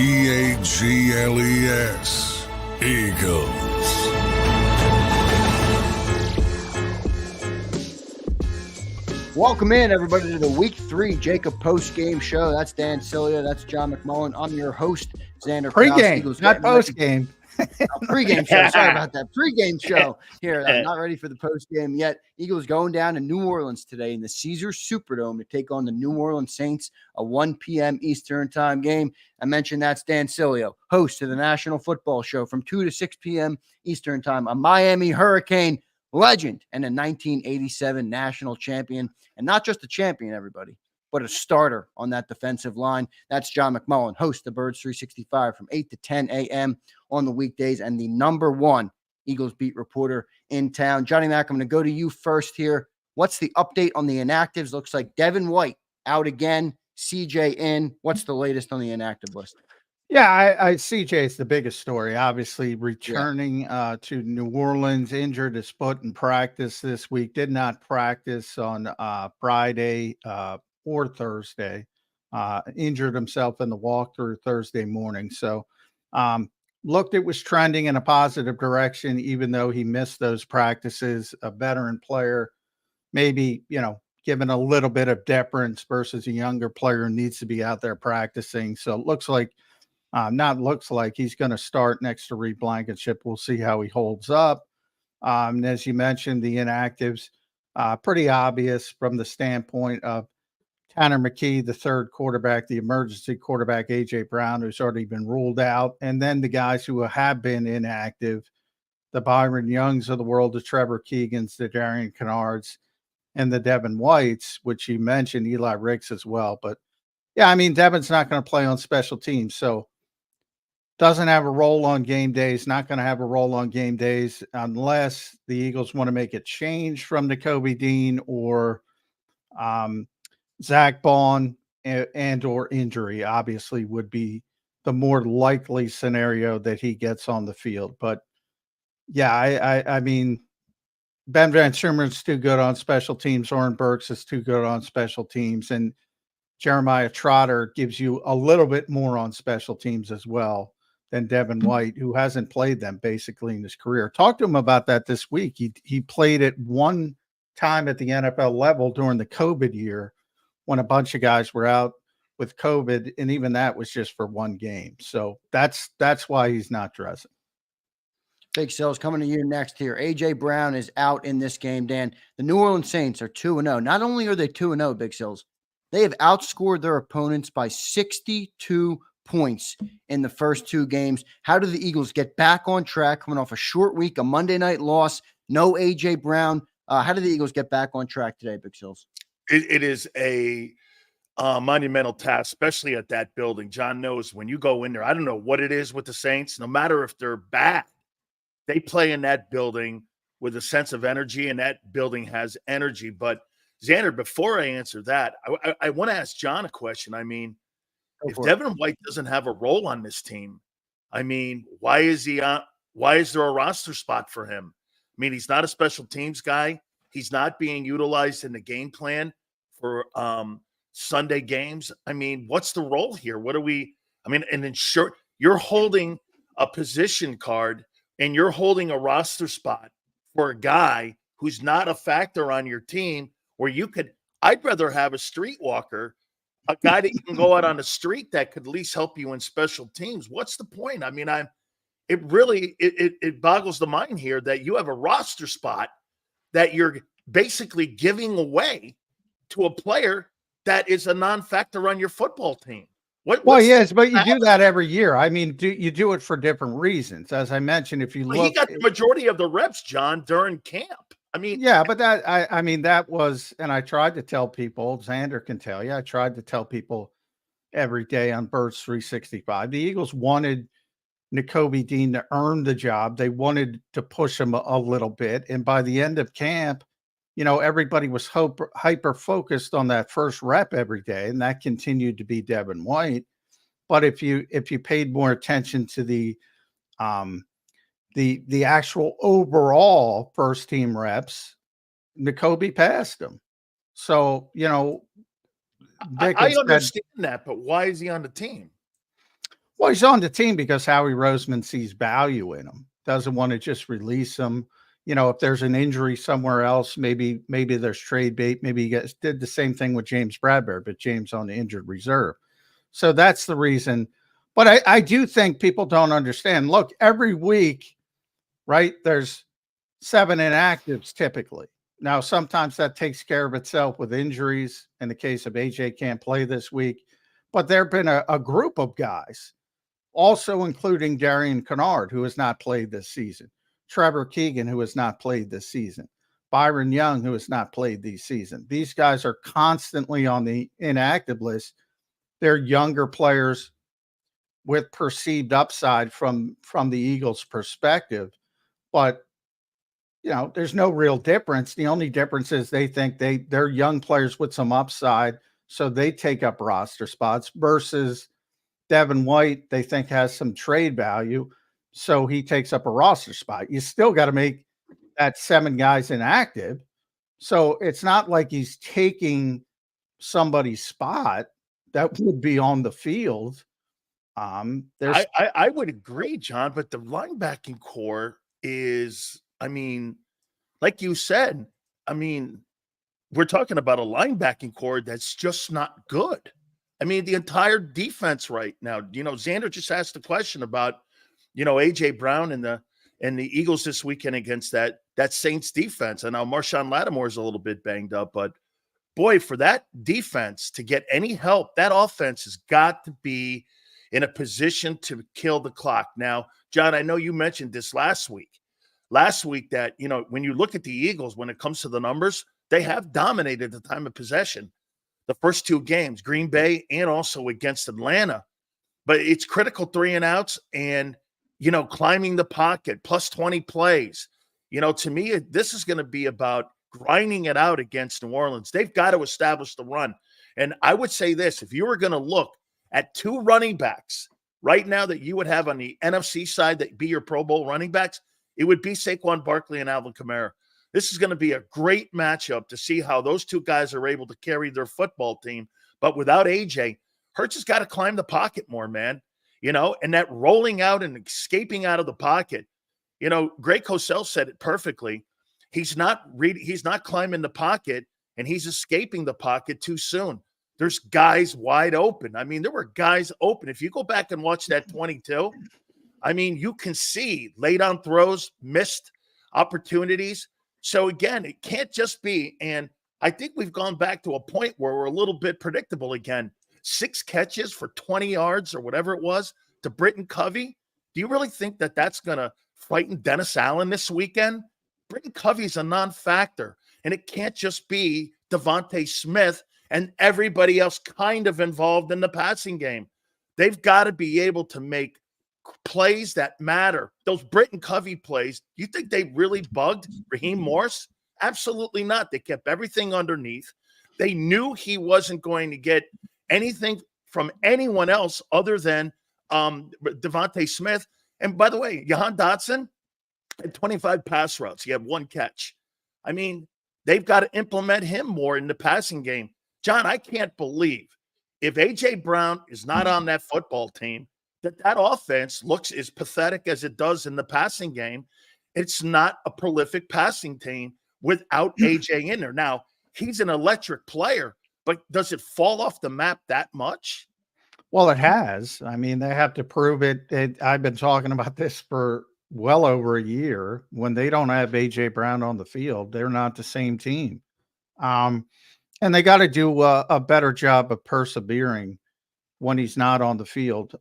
Eagles. Eagles. Welcome in, everybody, to the Week 3 JAKIB Post-Game Show. That's Dan Sileo. That's John McMullen. I'm your host, Zander Krause. Pre-game, not post-game. Pre-game show. Sorry about that. Pre-game show here. I'm not ready for the post-game yet. Eagles going down to New Orleans today in the Caesars Superdome to take on the New Orleans Saints, a 1 p.m. Eastern time game. I mentioned that's Dan Sileo, host of the National Football Show from 2 to 6 p.m. Eastern time, a Miami Hurricane legend and a 1987 national champion. And not just a champion, everybody, but a starter on that defensive line. That's John McMullen, host of Birds 365 from 8 to 10 a.m. on the weekdays and the number one Eagles beat reporter in town. Johnny Mack, I'm going to go to you first here. What's the update on the inactives? Looks like Devin White out again, CJ in. What's the latest on the inactive list? Yeah, CJ is the biggest story. Obviously, returning to New Orleans, injured his foot in practice this week. Did not practice on Friday or Thursday. Injured himself in the walkthrough Thursday morning. So, looked it was trending in a positive direction, even though he missed those practices. A veteran player, maybe given a little bit of deference versus a younger player who needs to be out there practicing. So it looks like. He's going to start next to Reed Blankenship. We'll see how he holds up. And as you mentioned, the inactives, pretty obvious from the standpoint of Tanner McKee, the third quarterback, the emergency quarterback, A.J. Brown, who's already been ruled out, and then the guys who have been inactive, the Byron Youngs of the world, the Trevor Keegans, the Darian Kennards, and the Devin Whites, which you mentioned, Eli Ricks as well. But, yeah, I mean, Devin's not going to play on special teams, so doesn't have a role on game days, not going to have a role on game days unless the Eagles want to make a change from Nakobe Dean or Zach Bond and or injury, obviously would be the more likely scenario that he gets on the field. But, yeah, I mean, Ben Van Summer's too good on special teams. Oren Burks is too good on special teams. And Jeremiah Trotter gives you a little bit more on special teams as well than Devin White, who hasn't played them basically in his career. Talk to him about that this week. He played it one time at the NFL level during the COVID year when a bunch of guys were out with COVID, and even that was just for one game. So that's why he's not dressing. Big Sills coming to you next here. A.J. Brown is out in this game, Dan. The New Orleans Saints are 2-0. Not only are they 2-0, Big Sills, they have outscored their opponents by 62 points in the first two games. How do the Eagles get back on track coming off a short week, a Monday night loss, no A.J. Brown? How do the Eagles get back on track today, Big Sills? It is a monumental task, especially at that building. John knows when you go in there, I don't know what it is with the Saints, no matter if they're bad, they play in that building with a sense of energy, and that building has energy. But Xander, before I answer that, I want to ask John a question. I mean, if Devin White doesn't have a role on this team, I mean, why is he on? Why is there a roster spot for him? I mean, he's not a special teams guy. He's not being utilized in the game plan for Sunday games. I mean, what's the role here? What are we? I mean, and then sure, you're holding a position card and you're holding a roster spot for a guy who's not a factor on your team. Where you could, I'd rather have a streetwalker, a guy that you can go out on the street that could at least help you in special teams. What's the point? I mean, it really boggles the mind here that you have a roster spot that you're basically giving away to a player that is a non-factor on your football team. Yes, but you do that every year. I mean, you do it for different reasons. As I mentioned, if you look, he got the majority of the reps, John, during camp. I mean, yeah, but that was, and I tried to tell people, Xander can tell you, I tried to tell people every day on Birds 365. The Eagles wanted Nakobe Dean to earn the job. They wanted to push him a little bit. And by the end of camp, everybody was hyper focused on that first rep every day. And that continued to be Devin White. But if you paid more attention to the actual overall first team reps, Nakobe passed him. So, I understand that, but why is he on the team? Well, he's on the team because Howie Roseman sees value in him. Doesn't want to just release him. You know, if there's an injury somewhere else, maybe there's trade bait. Maybe he did the same thing with James Bradbury, but James on the injured reserve. So that's the reason. But I do think people don't understand. Look, every week, right, there's 7 inactives typically. Now, sometimes that takes care of itself with injuries. In the case of AJ can't play this week. But there have been a group of guys, also including Darian Kennard, who has not played this season, Trevor Keegan, who has not played this season, Byron Young, who has not played this season. These guys are constantly on the inactive list. They're younger players with perceived upside from the Eagles' perspective. But, you know, there's no real difference. The only difference is they think they're young players with some upside, so they take up roster spots versus Devin White, they think has some trade value, so he takes up a roster spot. You still got to make that 7 guys inactive. So it's not like he's taking somebody's spot that would be on the field. I would agree, John, but the linebacking core is, I mean, like you said, I mean, we're talking about a linebacking core that's just not good. I mean, the entire defense right now, you know, Zander just asked the question about, you know, A.J. Brown and the Eagles this weekend against that Saints defense. I know Marshawn Lattimore is a little bit banged up, but boy, for that defense to get any help, that offense has got to be in a position to kill the clock. Now, John, I know you mentioned this last week that, you know, when you look at the Eagles, when it comes to the numbers, they have dominated the time of possession the first 2 games, Green Bay and also against Atlanta. But it's critical 3 and outs and, you know, climbing the pocket, plus 20 plays. You know, to me, this is going to be about grinding it out against New Orleans. They've got to establish the run. And I would say this, if you were going to look at 2 running backs right now that you would have on the NFC side that be your Pro Bowl running backs, it would be Saquon Barkley and Alvin Kamara. This is going to be a great matchup to see how those 2 guys are able to carry their football team. But without AJ, Hurts has got to climb the pocket more, man. You know, and that rolling out and escaping out of the pocket. You know, Greg Cosell said it perfectly. He's not climbing the pocket, and he's escaping the pocket too soon. There's guys wide open. I mean, there were guys open. If you go back and watch that 22, I mean, you can see lay down throws, missed opportunities. So again, it can't just be, and I think we've gone back to a point where we're a little bit predictable again. 6 catches for 20 yards or whatever it was to Britton Covey. Do you really think that that's going to frighten Dennis Allen this weekend? Britton Covey's a non-factor, and it can't just be Devontae Smith and everybody else kind of involved in the passing game. They've got to be able to make plays that matter. Those Britton Covey plays, you think they really bugged Raheem Morris? Absolutely not. They kept everything underneath. They knew he wasn't going to get anything from anyone else other than Devontae Smith. And by the way, Jahan Dotson had 25 pass routes. He had 1 catch. I mean, they've got to implement him more in the passing game. John, I can't believe if A.J. Brown is not on that football team, that offense looks as pathetic as it does in the passing game. It's not a prolific passing team without A.J. in there. Now, he's an electric player, but does it fall off the map that much? Well, it has. I mean, they have to prove it. I've been talking about this for well over a year. When they don't have A.J. Brown on the field, they're not the same team. And they got to do a better job of persevering when he's not on the field.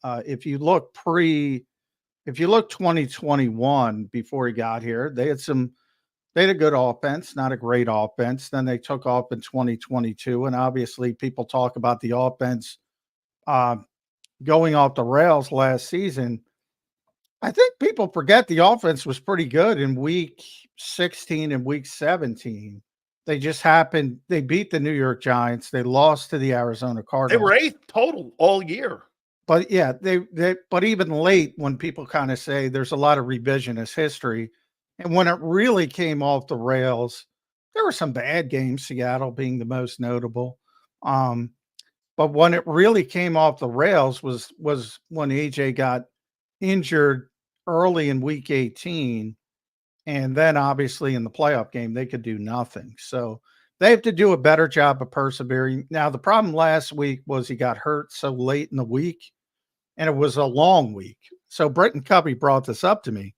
If you look 2021 before he got here, they had a good offense, not a great offense. Then they took off in 2022. And obviously people talk about the offense going off the rails last season. I think people forget the offense was pretty good in week 16 and week 17. They just happened. They beat the New York Giants. They lost to the Arizona Cardinals. They were 8th total all year. But yeah, but even late, when people kind of say there's a lot of revisionist history, and when it really came off the rails, there were some bad games, Seattle being the most notable. But when it really came off the rails was when AJ got injured early in week 18. And then obviously in the playoff game, they could do nothing. So they have to do a better job of persevering. Now, the problem last week was he got hurt so late in the week, and it was a long week. So Britton Covey brought this up to me.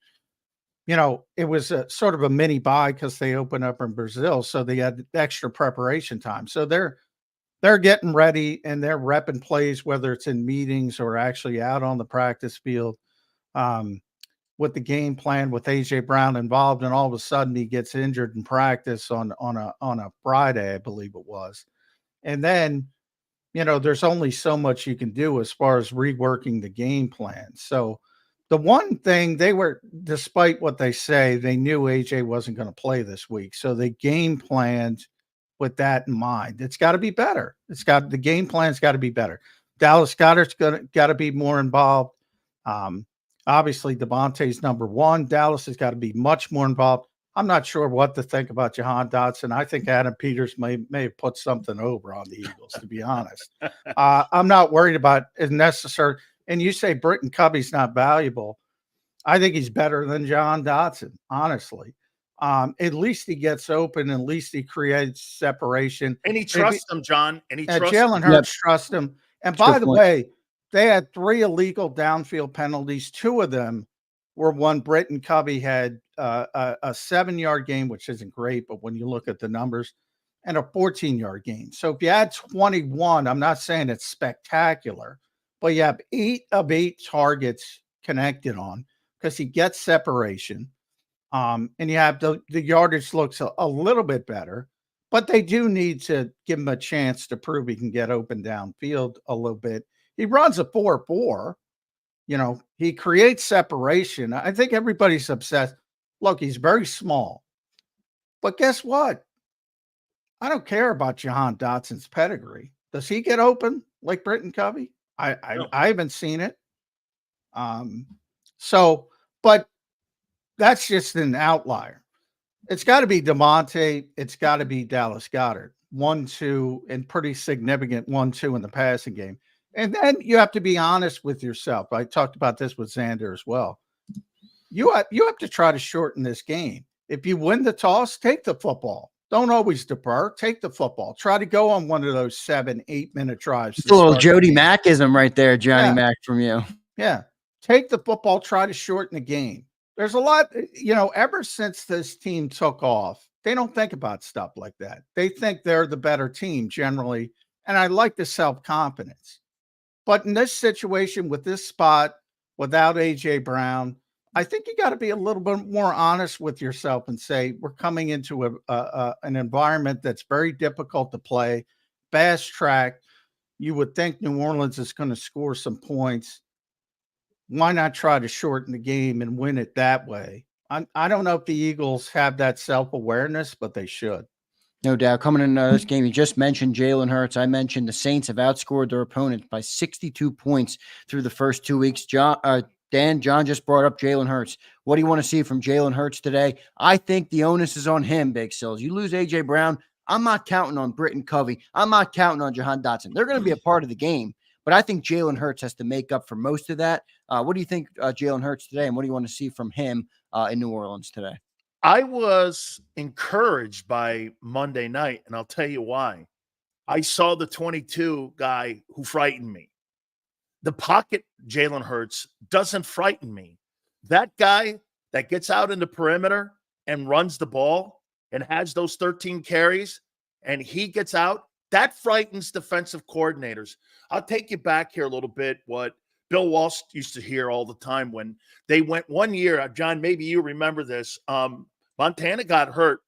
It was a sort of a mini bye because they opened up in Brazil. So they had extra preparation time. So they're getting ready and they're repping plays, whether it's in meetings or actually out on the practice field, with the game plan with AJ Brown involved. And all of a sudden he gets injured in practice on a Friday, I believe it was. And then, there's only so much you can do as far as reworking the game plan. So the one thing despite what they say, they knew AJ wasn't going to play this week. So they game planned with that in mind. It's got to be better. The game plan's got to be better. Dallas Goedert's got to be more involved. Obviously Devontae's number one. Dallas has got to be much more involved. I'm not sure what to think about Jahan Dotson. I think Adam Peters may have put something over on the Eagles, to be honest. I'm not worried about it necessary. And you say Britton Covey's not valuable. I think he's better than Jahan Dotson, honestly. At least he gets open. At least he creates separation. And he trusts him, John. And he trusts Jalen Hurts trusts him. And by the way, they had 3 illegal downfield penalties. 2 of them were when Britton Covey had a 7-yard gain, which isn't great, but when you look at the numbers, and a 14-yard gain. So if you add 21, I'm not saying it's spectacular, but you have 8 of 8 targets connected on because he gets separation. And you have the yardage looks a little bit better, but they do need to give him a chance to prove he can get open downfield a little bit. He runs a 4.4. He creates separation. I think everybody's obsessed. Look, he's very small. But guess what? I don't care about Jahan Dotson's pedigree. Does he get open like Britton Covey? I haven't seen it. But that's just an outlier. It's got to be DeMonte. It's got to be Dallas Goedert. 1-2, and pretty significant 1-2 in the passing game. And then you have to be honest with yourself. I talked about this with Zander as well. You have to try to shorten this game. If you win the toss, take the football. Don't always defer. Take the football. Try to go on one of those 7-8 minute drives. It's a little Jody Mackism right there, Johnny Mack from you. Yeah. Take the football. Try to shorten the game. There's a lot, ever since this team took off, they don't think about stuff like that. They think they're the better team generally. And I like the self-confidence. But in this situation with this spot, without AJ Brown, I think you got to be a little bit more honest with yourself and say, we're coming into an environment that's very difficult to play, fast track. You would think New Orleans is going to score some points. Why not try to shorten the game and win it that way? I don't know if the Eagles have that self-awareness, but they should. No doubt. Coming into this game, you just mentioned Jalen Hurts. I mentioned the Saints have outscored their opponent by 62 points through the first 2 weeks. John just brought up Jalen Hurts. What do you want to see from Jalen Hurts today? I think the onus is on him, Big Sills. You lose A.J. Brown, I'm not counting on Britton Covey. I'm not counting on Jahan Dotson. They're going to be a part of the game, but I think Jalen Hurts has to make up for most of that. What do you think Jalen Hurts today, and what do you want to see from him in New Orleans today? I was encouraged by Monday night, and I'll tell you why. I saw the 22 guy who frightened me. The pocket Jalen Hurts doesn't frighten me. That guy that gets out in the perimeter and runs the ball and has those 13 carries and he gets out, that frightens defensive coordinators. I'll take you back here a little bit, what Bill Walsh used to hear all the time when they went one year. John, maybe you remember this. Montana got hurt.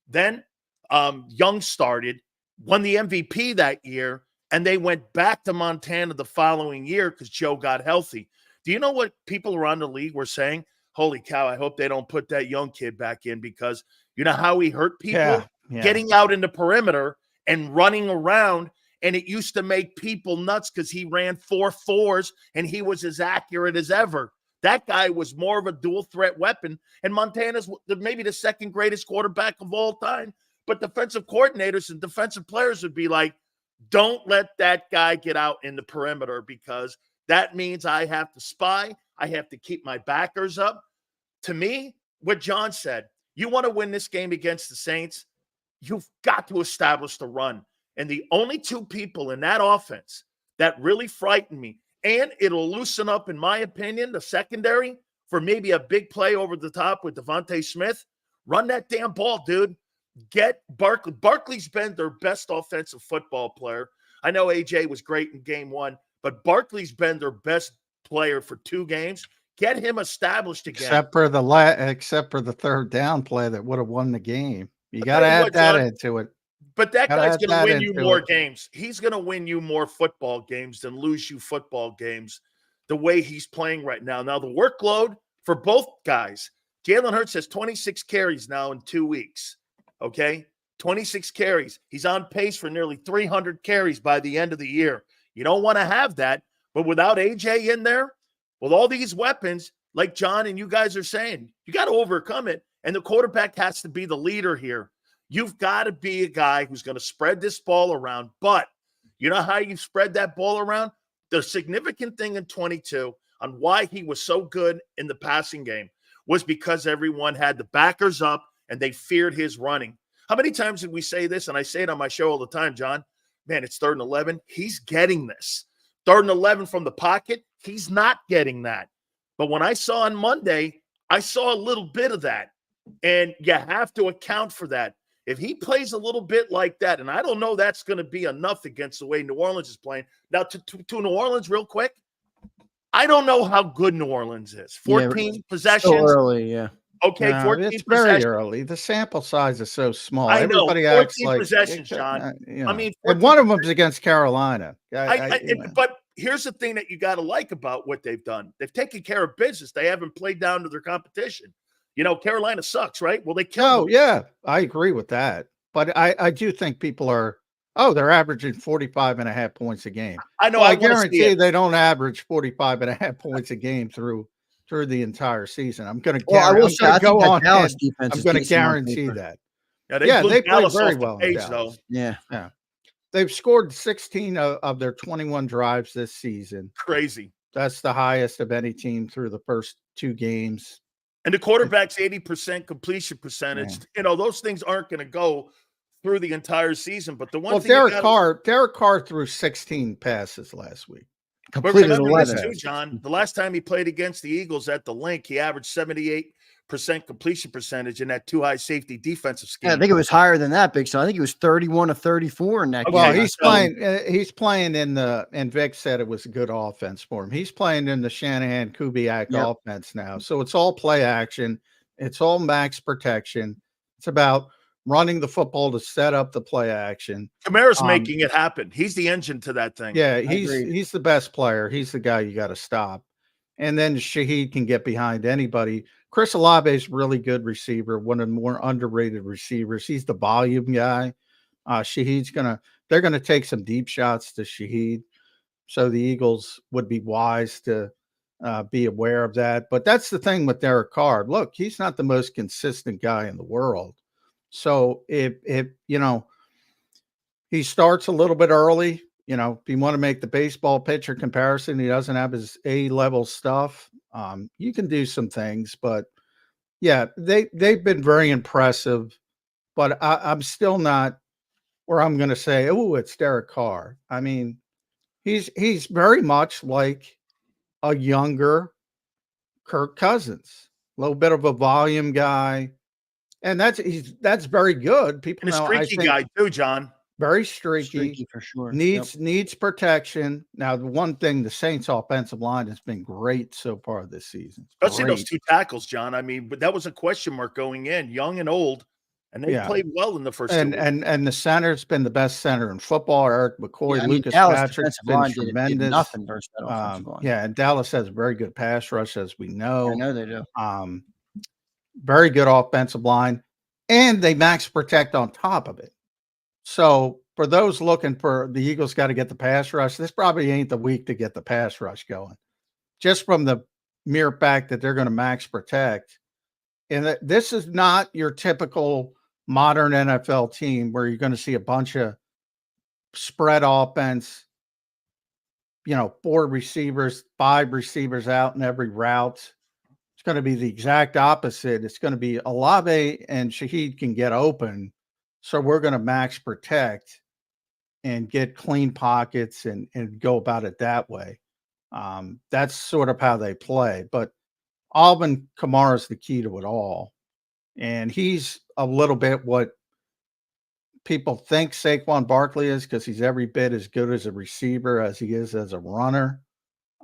Then Young started, won the MVP that year, and they went back to Montana the following year because Joe got healthy. Do you know what people around the league were saying? Holy cow, I hope they don't put that Young kid back in because you know how he hurt people? Getting out in the perimeter and running around. And it used to make people nuts because he ran 4.4s and he was as accurate as ever. That guy was more of a dual threat weapon. And Montana's maybe the second greatest quarterback of all time. But defensive coordinators and defensive players would be like, Don't let that guy get out in the perimeter, because that means I have to spy. I have to keep my backers up. To me, what John said, you want to win this game against the Saints, you've got to establish the run. And the only two people in that offense that really frighten me, and it'll loosen up, in my opinion, the secondary for maybe a big play over the top with Devontae Smith. Run that damn ball, dude. Get Barkley. Barkley's been their best offensive football player. I know AJ was great in game one, but Barkley's been their best player for 2 games. Get him established again. Except for the third down play that would have won the game. You got to add that into it. But that guy's going to win you more games. He's going to win you more football games than lose you football games the way he's playing right now. Now, the workload for both guys, Jalen Hurts has 26 carries now in 2 weeks. Okay? 26 carries. He's on pace for nearly 300 carries by the end of the year. You don't want to have that. But without AJ in there, with all these weapons, like John and you guys are saying, you got to overcome it. And the quarterback has to be the leader here. You've got to be a guy who's going to spread this ball around. But you know how you spread that ball around? The significant thing in 22 on why he was so good in the passing game was because everyone had the backers up and they feared his running. How many times did we say this? And I say it on my show all the time, John. Man, it's 3rd and 11. He's getting this. 3rd and 11 from the pocket. He's not getting that. But when I saw on Monday, I saw a little bit of that. And you have to account for that. If he plays a little bit like that, and I don't know that's going to be enough against the way New Orleans is playing. Now, to New Orleans real quick, I don't know how good New Orleans is. 14 possessions. So early, yeah. Okay, No, 14 it's possessions. very early. The sample size is so small. I know. Everybody 14 acts like possessions, John. You know. I mean, and one of them's against Carolina. But here's the thing that you got to like about what they've done. They've taken care of business. They haven't played down to their competition. You know, Carolina sucks, right? Well, they killed them. Yeah, I agree with that. But I do think people are, they're averaging 45.5 points a game. I know. Well, I wanna guarantee they don't average 45.5 points a game through the entire season. I'm going to guarantee that. Yeah, they played very well. Yeah. They've scored 16 of their 21 drives this season. Crazy. That's the highest of any team through the first 2 games. And the quarterback's 80% completion percentage. Yeah. You know, those things aren't going to go through the entire season. But the one thing Derek Carr threw 16 passes last week. Completed 11. Too, John. The last time he played against the Eagles at the Link, he averaged 78% completion percentage in that 2 high safety defensive scheme. Yeah, I think it was higher than that, Big. So I think it was 31 to 34 in that game. Well, he's playing in the, and Vic said it was a good offense for him. He's playing in the Shanahan Kubiak offense now. So it's all play action. It's all max protection. It's about running the football to set up the play action. Kamara's making it happen. He's the engine to that thing. Yeah, he's the best player. He's the guy you got to stop. And then Shaheed can get behind anybody. Chris Olave is really good receiver, one of the more underrated receivers. He's the volume guy. They're gonna take some deep shots to Shaheed. So the Eagles would be wise to be aware of that. But that's the thing with Derek Carr. Look, he's not the most consistent guy in the world. So if you know, he starts a little bit early, you know, if you want to make the baseball pitcher comparison, he doesn't have his A-level stuff. You can do some things, but yeah, they've been very impressive. But I'm still not where I'm going to say, oh, it's Derek Carr. I mean, he's very much like a younger Kirk Cousins, a little bit of a volume guy. And that's very good. People know, a streaky guy too, John. Very streaky for sure. Needs protection. Now, the one thing, the Saints' offensive line has been great so far this season. Especially those 2 tackles, John. I mean, but that was a question mark going in, young and old, and they played well in the first 2 weeks. And the center's been the best center in football. Eric McCoy, Lucas Patrick's been tremendous. Did nothing versus that offensive line. Yeah, and Dallas has a very good pass rush, as we know. I know they do. Very good offensive line, and they max protect on top of it. So for those looking for the Eagles, got to get the pass rush. This probably ain't the week to get the pass rush going, just from the mere fact that they're going to max protect. And this is not your typical modern NFL team where you're going to see a bunch of spread offense, 4 receivers, 5 receivers out in every route. It's going to be the exact opposite. It's going to be Olave and Shaheed can get open. So we're going to max protect and get clean pockets and go about it that way. That's sort of how they play. But Alvin Kamara is the key to it all. And he's a little bit what people think Saquon Barkley is, because he's every bit as good as a receiver as he is as a runner.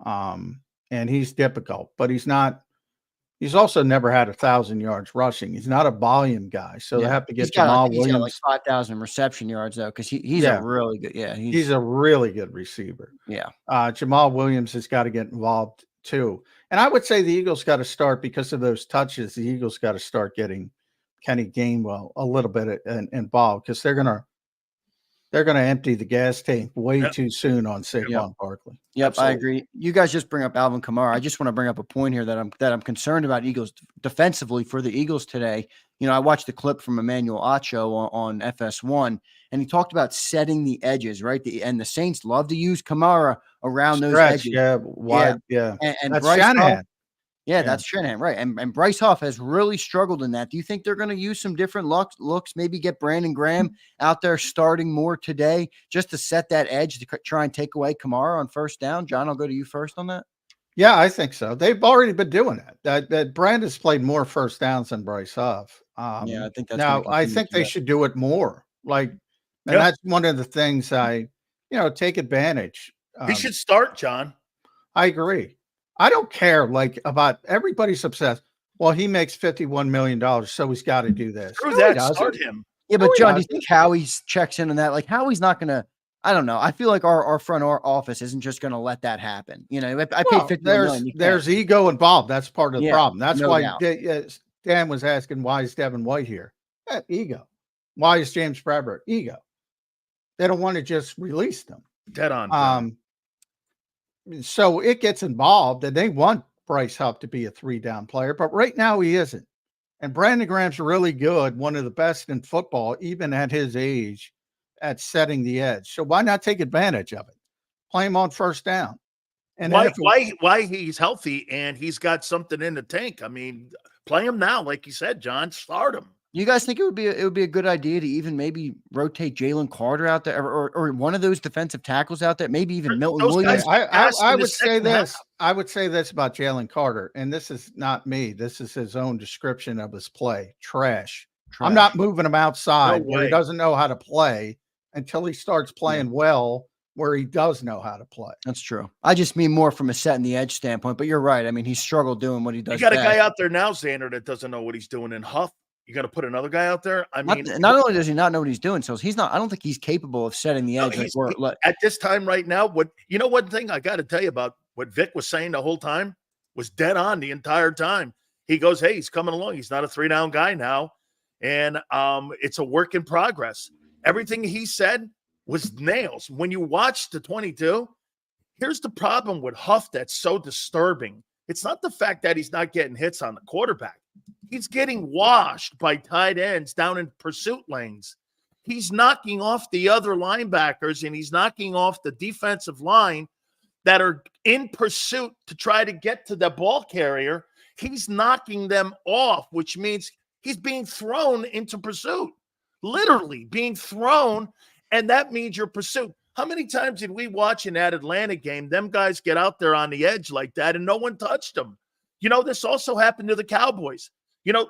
And he's difficult, but he's not. He's also never had 1,000 yards rushing. He's not a volume guy, so they have to get Jamal Williams. He's got like 5,000 reception yards though, because he's a really good. Yeah, he's a really good receiver. Yeah, Jamal Williams has got to get involved too, and I would say the Eagles got to start, because of those touches. The Eagles got to start getting Kenny Gainwell a little bit involved, because they're gonna empty the gas tank way too soon on Saquon Barkley. Yep, absolutely. I agree. You guys just bring up Alvin Kamara. I just want to bring up a point here that I'm concerned about Eagles defensively for the Eagles today. I watched the clip from Emmanuel Acho on FS1, and he talked about setting the edges, right? And the Saints love to use Kamara around those edges. Yeah, wide, yeah. And that's Bryce Shanahan. Yeah, that's Shanahan, right? And Bryce Huff has really struggled in that. Do you think they're going to use some different looks? Maybe get Brandon Graham out there starting more today, just to set that edge to try and take away Kamara on first down? John, I'll go to you first on that. Yeah, I think so. They've already been doing that. That Brandon's played more first downs than Bryce Huff. I think that's now. I think they should do it more. And that's one of the things take advantage. He should start, John. I agree. I don't care about everybody's obsessed. Well, he makes $51 million, so he's got to do this. Screw that. Start him. Yeah, but John, do you think Howie checks in on that? Like, Howie's not going to. I don't know. I feel like our front office isn't just going to let that happen. I paid $50 million. There's ego involved. That's part of the problem. That's why Dan was asking, why is Devin White here? Ego. Why is James Bradbury? Ego. They don't want to just release them. Dead on. So it gets involved, and they want Bryce Huff to be a 3-down player, but right now he isn't. And Brandon Graham's really good, one of the best in football, even at his age, at setting the edge. So why not take advantage of it? Play him on first down. And why he's healthy and he's got something in the tank. I mean, play him now, like you said, John. Start him. You guys think it would be a good idea to even maybe rotate Jalen Carter out there, or one of those defensive tackles out there, maybe even Milton Williams? I would say this. I would say this about Jalen Carter, and this is not me. This is his own description of his play. Trash. I'm not moving him outside where he doesn't know how to play until he starts playing well where he does know how to play. That's true. I just mean more from a setting the edge standpoint, but you're right. I mean, he's struggled doing what he does. You got a guy out there now, Zander, that doesn't know what he's doing in Huff. You got to put another guy out there. I mean, not only does he not know what he's doing, so he's not. I don't think he's capable of setting the edge. At this time right now, one thing I got to tell you about what Vic was saying the whole time was dead on the entire time. He goes, "Hey, he's coming along. He's not a 3-down guy now, and it's a work in progress." Everything he said was nails. When you watch the 22, here's the problem with Huff that's so disturbing. It's not the fact that he's not getting hits on the quarterback. He's getting washed by tight ends down in pursuit lanes. He's knocking off the other linebackers, and he's knocking off the defensive line that are in pursuit to try to get to the ball carrier. He's knocking them off, which means he's being thrown into pursuit, literally being thrown, and that means your pursuit. How many times did we watch in that Atlanta game, them guys get out there on the edge like that, and no one touched them? This also happened to the Cowboys.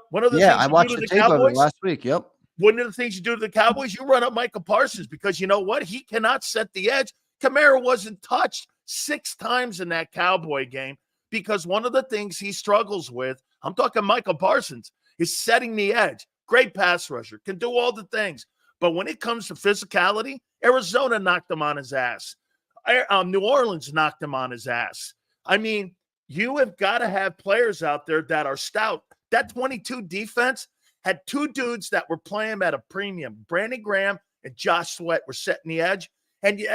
One of the things I watched the tape of it last week. Yep. One of the things you do to the Cowboys, you run up Michael Parsons, because you know what? He cannot set the edge. Kamara wasn't touched 6 times in that Cowboy game, because one of the things he struggles with, I'm talking Michael Parsons, is setting the edge. Great pass rusher, can do all the things. But when it comes to physicality, Arizona knocked him on his ass. New Orleans knocked him on his ass. I mean, you have got to have players out there that are stout. That 22 defense had 2 dudes that were playing at a premium. Brandon Graham and Josh Sweat were setting the edge, and you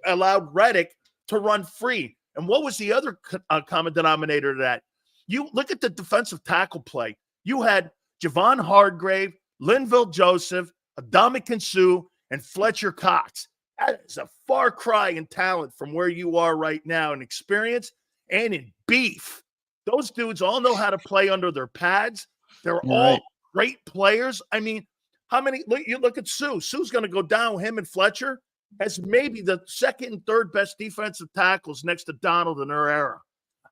allowed Reddick to run free. And what was the other common denominator to that? You look at the defensive tackle play. You had Javon Hargrave, Linville Joseph, Adama Kinsu, and Fletcher Cox. That is a far cry in talent from where you are right now in experience and in beef. Those dudes all know how to play under their pads. They're all great players. I mean, how many? You look at Sue. Sue's going to go down. Him and Fletcher as maybe the second and third best defensive tackles next to Donald in her era.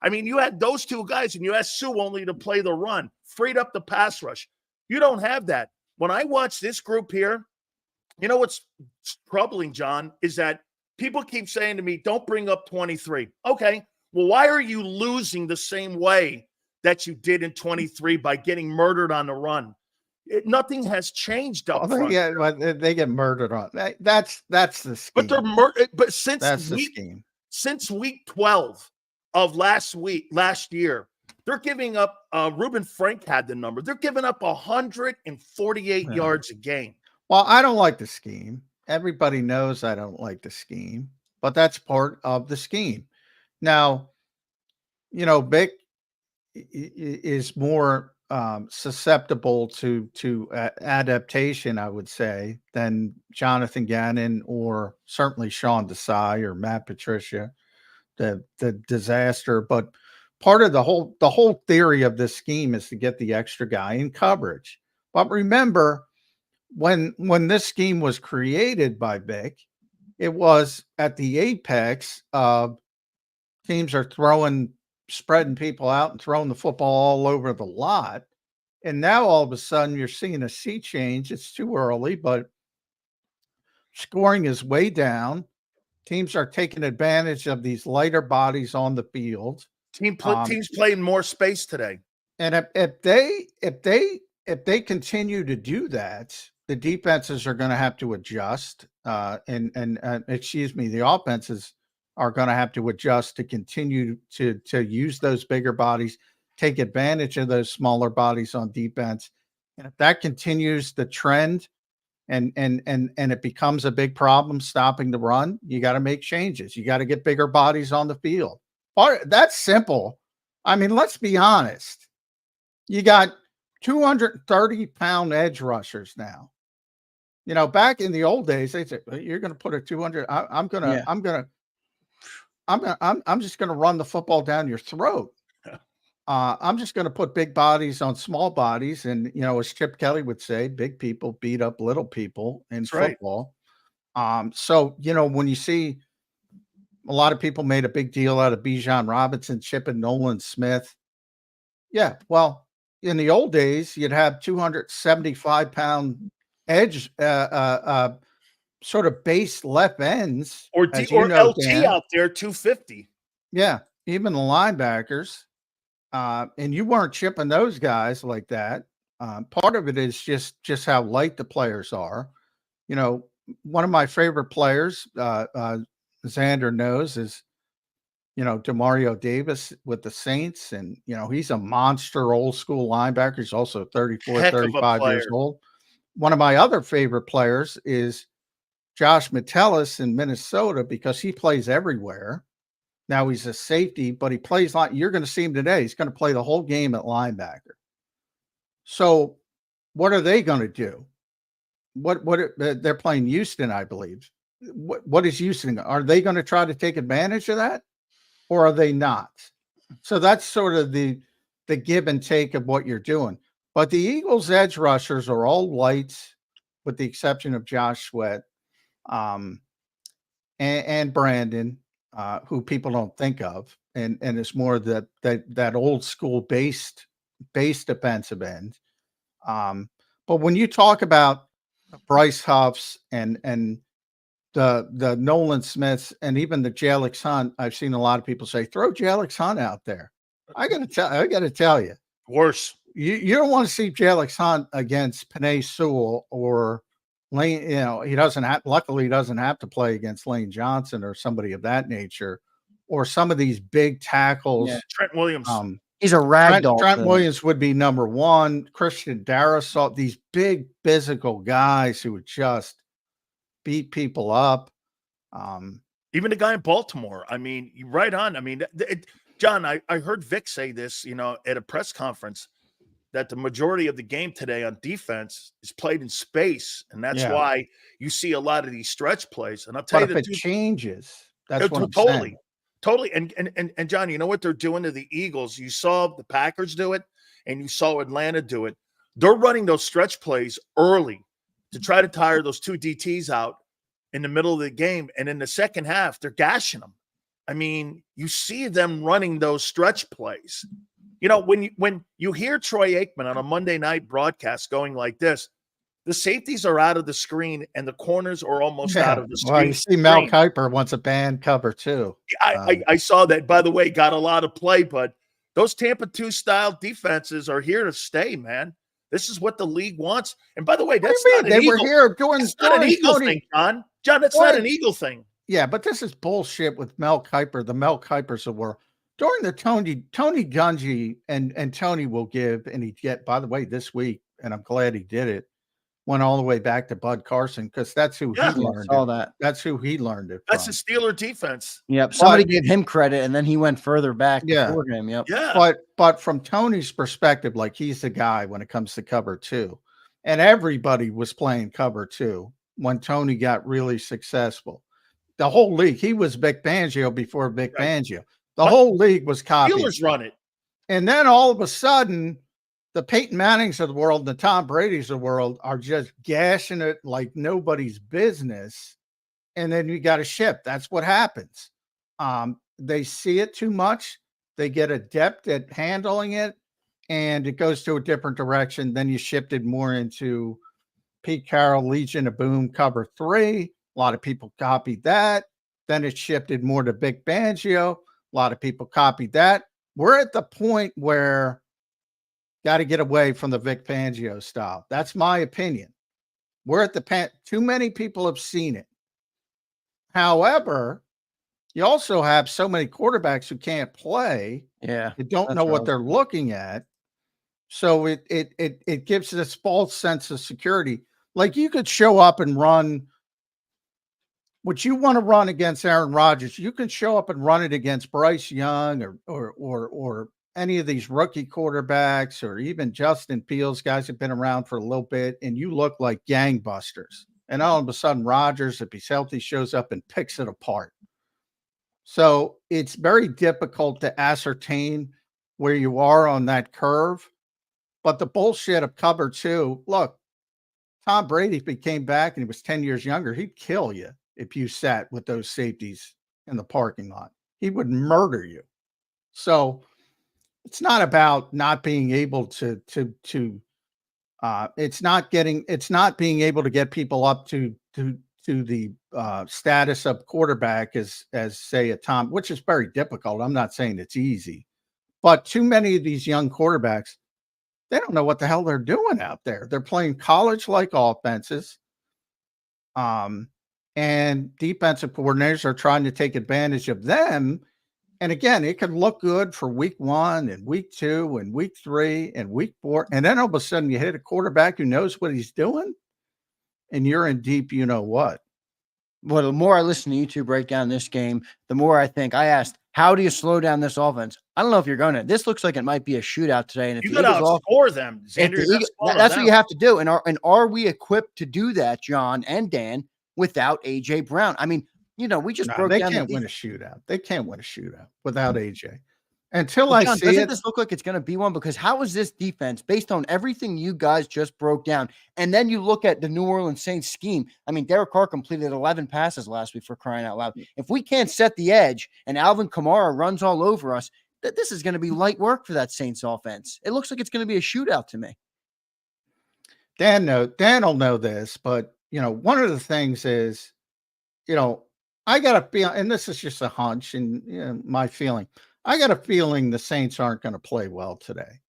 I mean, you had those two guys, and you asked Sue only to play the run, freed up the pass rush. You don't have that. When I watch this group here, you know what's troubling, John, is that people keep saying to me, don't bring up 23. Okay, well, why are you losing the same way that you did in 23 by getting murdered on the run? Nothing has changed up front. They get murdered on. That's the scheme. But since week 12 of last year, they're giving up. Reuben Frank had the number. They're giving up 148 yards a game. Well, I don't like the scheme. Everybody knows I don't like the scheme, but that's part of the scheme. Now, you know, Vic is more susceptible to adaptation, I would say, than Jonathan Gannon or certainly Sean Desai or Matt Patricia, the disaster. But part of the whole theory of this scheme is to get the extra guy in coverage. But remember, when this scheme was created by Vic, it was at the apex of teams are spreading people out and throwing the football all over the lot. And now all of a sudden you're seeing a sea change. It's too early, but scoring is way down. Teams are taking advantage of these lighter bodies on the field. Teams playing more space today. And if they continue to do that, the defenses are going to have to adjust. The offenses are going to have to adjust to continue to use those bigger bodies, take advantage of those smaller bodies on defense. And if that continues the trend and it becomes a big problem stopping the run, you got to make changes. You got to get bigger bodies on the field. That's simple. I mean, let's be honest. You got 230-pound edge rushers now. You know, back in the old days, they said, you're going to put a 200. I'm just going to run the football down your throat. I'm just going to put big bodies on small bodies. And, you know, as Chip Kelly would say, big people beat up little people in football. So, you know, when you see a lot of people made a big deal out of Bijan Robinson, Chip and Nolan Smith. Yeah, well, in the old days, you'd have 275-pound edge, sort of base left ends. Or LT Dan, out there, 250. Yeah, even the linebackers. And you weren't chipping those guys like that. Part of it is just how light the players are. You know, one of my favorite players, Zander knows, is, you know, Demario Davis with the Saints. And, you know, he's a monster old school linebacker. He's also 34, 35 years old. One of my other favorite players is Josh Metellus in Minnesota because he plays everywhere. Now he's a safety, but he plays like you're going to see him today. He's going to play the whole game at linebacker. So what are they going to do? They're playing Houston, I believe. What is Houston? Are they going to try to take advantage of that, or are they not? So that's sort of the give and take of what you're doing. But the Eagles' edge rushers are all lights, with the exception of Josh Sweat and Brandon, who people don't think of, and it's more that old school based defensive end. But when you talk about Bryce Huffs and the Nolan Smiths and even the Jalix Hunt, I've seen a lot of people say, throw Jalix Hunt out there. I got to tell you, worse. You don't want to see Jalix Hunt against Penei Sewell or Lane. You know, luckily he doesn't have to play against Lane Johnson or somebody of that nature, or some of these big tackles. Yeah. Trent Williams. He's a ragdoll. Trent Williams would be number one. Christian Darrisaw, these big physical guys who would just beat people up. Even the guy in Baltimore. I mean, right on. I mean, John, I heard Vic say this, you know, at a press conference. that the majority of the game today on defense is played in space, and that's why you see a lot of these stretch plays. And I'll tell But you if it changes, that's what I'm totally, saying. totally. And John, you know what they're doing to the Eagles? You saw the Packers do it, and you saw Atlanta do it. They're running those stretch plays early to try to tire those two DTs out in the middle of the game, and in the second half, they're gashing them. I mean, you see them running those stretch plays. You know, when you hear Troy Aikman on a Monday night broadcast going like this, the safeties are out of the screen and the corners are almost out of the screen. Well, you see Mel Kiper wants a band cover too. I saw that, by the way, got a lot of play, but those Tampa 2 style defenses are here to stay, man. This is what the league wants. And by the way, that's not an Eagle. Were here doing not an Eagle thing, John. John, that's not an Eagle thing. Yeah, but this is bullshit with Mel Kiper, the Mel Kipers of the world. During the Tony Dungy, and Tony will give, and he get, by the way, this week, and I'm glad he did it, went all the way back to Bud Carson, because that's who he learned it. That's who he learned it That's from. the Steeler defense. Yep. Somebody gave him credit, and then he went further back before him. Yep. Yeah. But from Tony's perspective, like, he's the guy when it comes to cover 2. And everybody was playing cover 2 when Tony got really successful. The whole league, he was Vic Fangio before Vic Fangio. The whole league was copying. Steelers run it. And then all of a sudden, the Peyton Mannings of the world, the Tom Brady's of the world are just gashing it like nobody's business. And then you got to ship. That's what happens. They see it too much. They get adept at handling it, and it goes to a different direction. Then you shifted more into Pete Carroll, Legion of Boom, cover 3. A lot of people copied that. Then it shifted more to Vic Fangio. A lot of people copied that. We're at the point where got to get away from the Vic Fangio style. That's my opinion. We're at the too many people have seen it. However, you also have so many quarterbacks who can't play. Yeah. You don't know what they're looking at. So it gives this false sense of security. Like, you could show up and run what you want to run against Aaron Rodgers. You can show up and run it against Bryce Young or any of these rookie quarterbacks, or even Justin Fields, guys have been around for a little bit, and you look like gangbusters. And all of a sudden, Rodgers, if he's healthy, shows up and picks it apart. So it's very difficult to ascertain where you are on that curve. But the bullshit of cover 2, look, Tom Brady, if he came back and he was 10 years younger, he'd kill you if you sat with those safeties in the parking lot. He would murder you. So it's not about not being able it's not being able to get people up to the status of quarterback as say a Tom, which is very difficult. I'm not saying it's easy, but too many of these young quarterbacks, they don't know what the hell they're doing out there. They're playing college-like offenses. And defensive coordinators are trying to take advantage of them. And again, it can look good for week 1 and week 2 and week 3 and week 4. And then all of a sudden you hit a quarterback who knows what he's doing, and you're in deep, you know what. Well, the more I listen to you two break down this game, the more I think. I asked, how do you slow down this offense? I don't know if you're going to. This looks like it might be a shootout today. And if you got to outscore them, Xander. That's what you have to do. And are we equipped to do that, John and Dan, without A.J. Brown? I mean, you know, we just broke down. They can't win a shootout. They can't win a shootout without A.J. Until John, I see doesn't it. this look like it's going to be one? Because how is this defense, based on everything you guys just broke down, and then you look at the New Orleans Saints scheme? I mean, Derek Carr completed 11 passes last week, for crying out loud. If we can't set the edge and Alvin Kamara runs all over us, this is going to be light work for that Saints offense. It looks like it's going to be a shootout to me. Dan will know this, but, you know, one of the things is, you know, I got a feel, and this is just a hunch and, you know, my feeling. I got a feeling the Saints aren't going to play well today.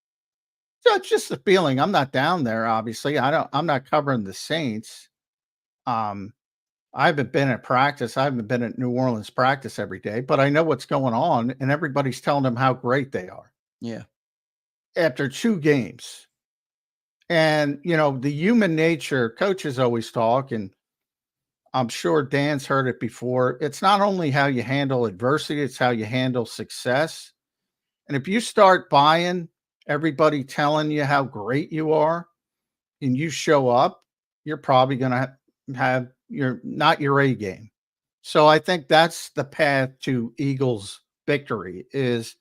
So it's just a feeling. I'm not down there, obviously. I'm not covering the Saints. I haven't been at practice. I haven't been at New Orleans practice every day, but I know what's going on, and everybody's telling them how great they are. Yeah. After 2 games. And, you know, the human nature, coaches always talk, and I'm sure Dan's heard it before. It's not only how you handle adversity, it's how you handle success. And if you start buying everybody telling you how great you are, and you show up, you're probably going to have not your A game. So I think that's the path to Eagles victory is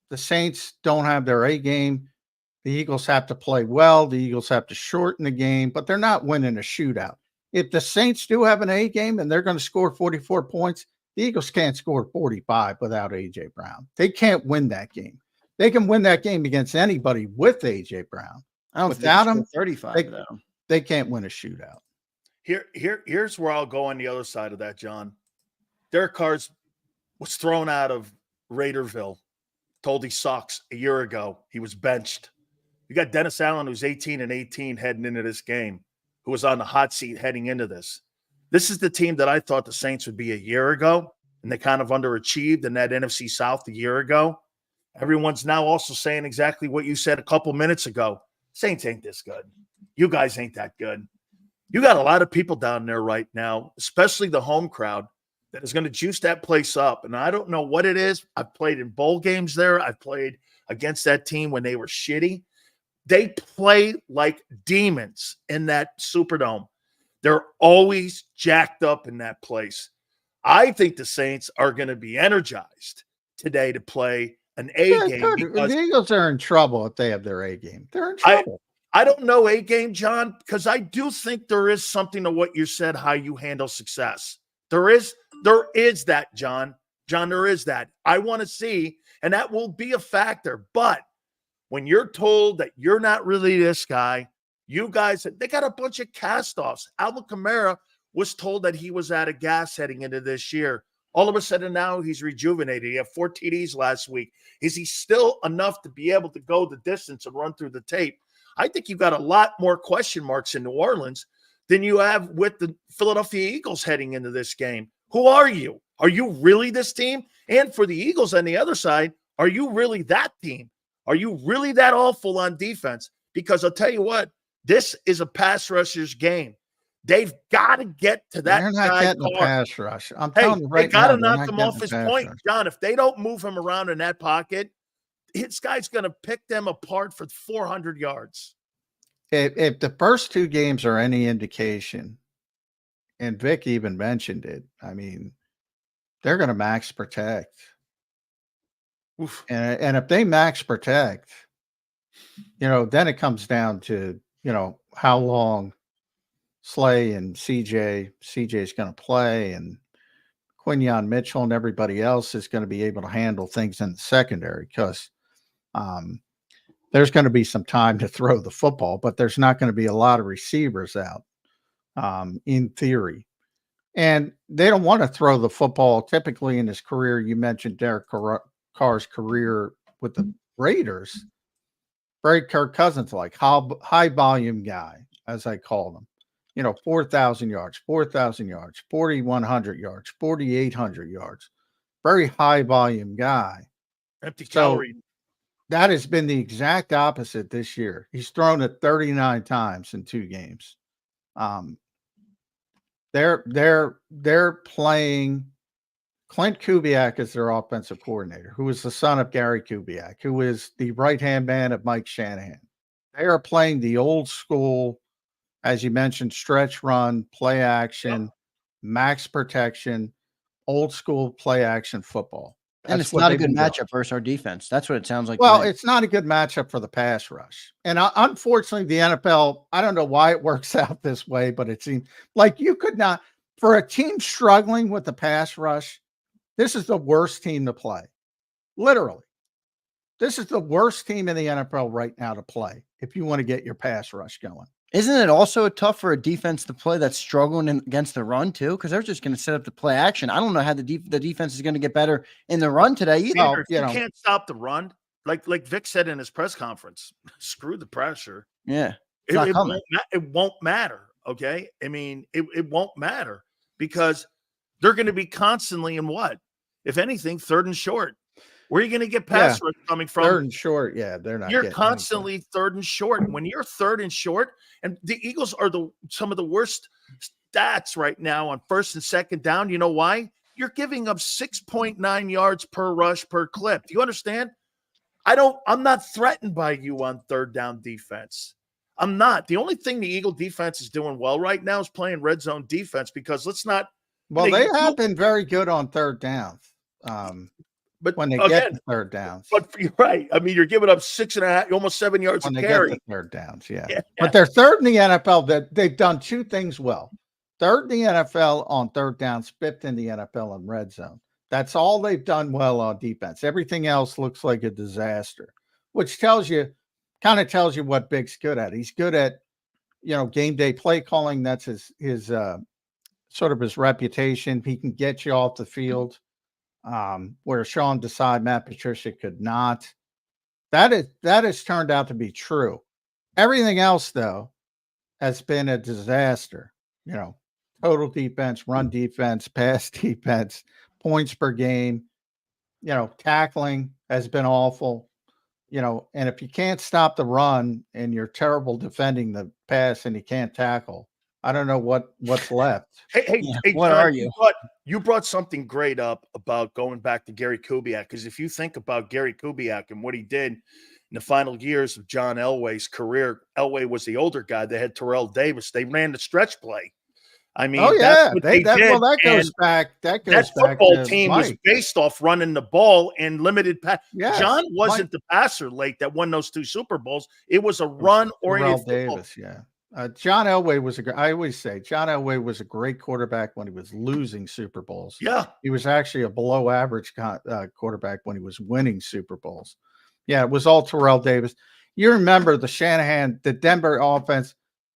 the Saints don't have their A game. The Eagles have to play well. The Eagles have to shorten the game, but they're not winning a shootout. If the Saints do have an A game and they're going to score 44 points, the Eagles can't score 45 without A.J. Brown. They can't win that game. They can win that game against anybody with A.J. Brown. Without him, 35. They can't win a shootout. Here's where I'll go on the other side of that, John. Derek Carr was thrown out of Raiderville, told he sucks a year ago. He was benched. You got Dennis Allen, who's 18-18 heading into this game, who was on the hot seat heading into this. This is the team that I thought the Saints would be a year ago, and they kind of underachieved in that NFC South a year ago. Everyone's now also saying exactly what you said a couple minutes ago. Saints ain't this good. You guys ain't that good. You got a lot of people down there right now, especially the home crowd, that is going to juice that place up. And I don't know what it is. I've played in bowl games there. I've played against that team when they were shitty. They play like demons in that Superdome. They're always jacked up in that place. I think the Saints are going to be energized today to play an A game. Because the Eagles are in trouble if they have their A game. They're in trouble. I don't know A game, John, because I do think there is something to what you said, how you handle success. There is that, John. John, there is that. I want to see, and that will be a factor. But when you're told that you're not really this guy, you guys, they got a bunch of cast-offs. Alvin Kamara was told that he was out of gas heading into this year. All of a sudden now he's rejuvenated. He had 4 TDs last week. Is he still enough to be able to go the distance and run through the tape? I think you've got a lot more question marks in New Orleans than you have with the Philadelphia Eagles heading into this game. Who are you? Are you really this team? And for the Eagles on the other side, are you really that team? Are you really that awful on defense? Because I'll tell you what, this is a pass rusher's game. They've got to get to that. They're not guy getting a pass rush. I'm telling you they right got now, to knock him off his point. Rush. John, if they don't move him around in that pocket, this guy's going to pick them apart for 400 yards. If the first 2 games are any indication, and Vic even mentioned it, I mean, they're going to max protect. Oof. And if they max protect, then it comes down to, how long Slay and CJ's going to play, and Quinyon Mitchell and everybody else is going to be able to handle things in the secondary, because there's going to be some time to throw the football, but there's not going to be a lot of receivers out in theory. And they don't want to throw the football. Typically in his career, you mentioned Derek Carr's career with the Raiders. Very Kirk Cousins-like, high volume guy, as I call them. 4,000 yards, 4,000 yards, 4,100 yards, 4,800 yards. Very high volume guy. Empty calorie. That has been the exact opposite this year. He's thrown it 39 times in 2 games. They're playing Clint Kubiak as their offensive coordinator, who is the son of Gary Kubiak, who is the right-hand man of Mike Shanahan. They are playing the old school, as you mentioned, stretch run, play action, max protection, old school play action football. And it's not a good matchup versus our defense. That's what it sounds like. Well, it's not a good matchup for the pass rush. And unfortunately, the NFL, I don't know why it works out this way, but it seems like you could not, for a team struggling with the pass rush, this is the worst team to play. Literally. This is the worst team in the NFL right now to play if you want to get your pass rush going. Isn't it also tough for a defense to play that's struggling against the run too? Because they're just going to set up the play action. I don't know how the defense is going to get better in the run today either. Well, you can't stop the run. Like Vic said in his press conference, screw the pressure. Yeah. It won't matter. Okay. I mean, it won't matter because they're going to be constantly in what? If anything, 3rd and short. Where are you going to get pass rush coming from? 3rd and short. Yeah, they're not. You're constantly anything. 3rd and short. When you're 3rd and short, and the Eagles are some of the worst stats right now on 1st and 2nd down. You know why? You're giving up 6.9 yards per rush per clip. Do you understand? I'm not threatened by you on third down defense. I'm not. The only thing the Eagle defense is doing well right now is playing red zone defense, because let's not. Well, they have been very good on third downs. But when they again, get to third downs. But you're right. I mean, you're giving up 6.5, almost 7 yards when a they carry. get to third downs, yeah. But they're third in the NFL. That they've done two things well. Third in the NFL on third downs, fifth in the NFL in red zone. That's all they've done well on defense. Everything else looks like a disaster, which tells you what Big's good at. He's good at, game day play calling. That's his sort of his reputation. He can get you off the field. Where Sean Desai, Matt Patricia could not. That has turned out to be true. Everything else, though, has been a disaster. Total defense, run defense, pass defense, points per game. Tackling has been awful. And if you can't stop the run and you're terrible defending the pass and you can't tackle, I don't know what's left. Hey, what John, are you? You brought something great up about going back to Gary Kubiak, because if you think about Gary Kubiak and what he did in the final years of John Elway's career, Elway was the older guy. They had Terrell Davis. They ran the stretch play. I mean, that goes back. That football team was based off running the ball and limited pass. Yes, John wasn't the passer late that won those 2 Super Bowls. It was a run-oriented football. Davis, yeah. John Elway was I always say John Elway was a great quarterback when he was losing Super Bowls. Yeah. He was actually a below average quarterback when he was winning Super Bowls. Yeah, it was all Terrell Davis. You remember the Denver offense,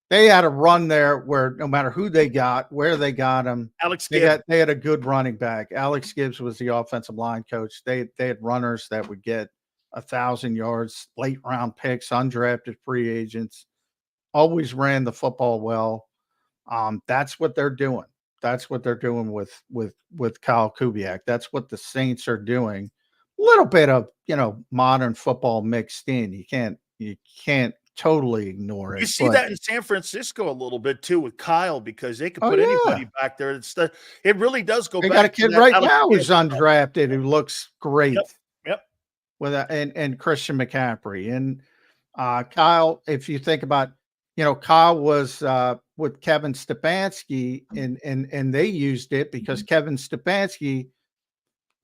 they had a run there where no matter who they got, where they got him, they had a good running back. Alex Gibbs was the offensive line coach. They had runners that would get 1,000 yards, late round picks, undrafted free agents. Always ran the football well. That's what they're doing. That's what they're doing with Kyle Kubiak. That's what the Saints are doing. A little bit of modern football mixed in. You can't totally ignore it. You see that in San Francisco a little bit too with Kyle, because they could put anybody back there. It really does go. They back got a kid right Alex now who's undrafted who looks great. Yep. With and Christian McCaffrey and Kyle. If you think about. Kyle was with Kevin Stefanski, and they used it because Kevin Stefanski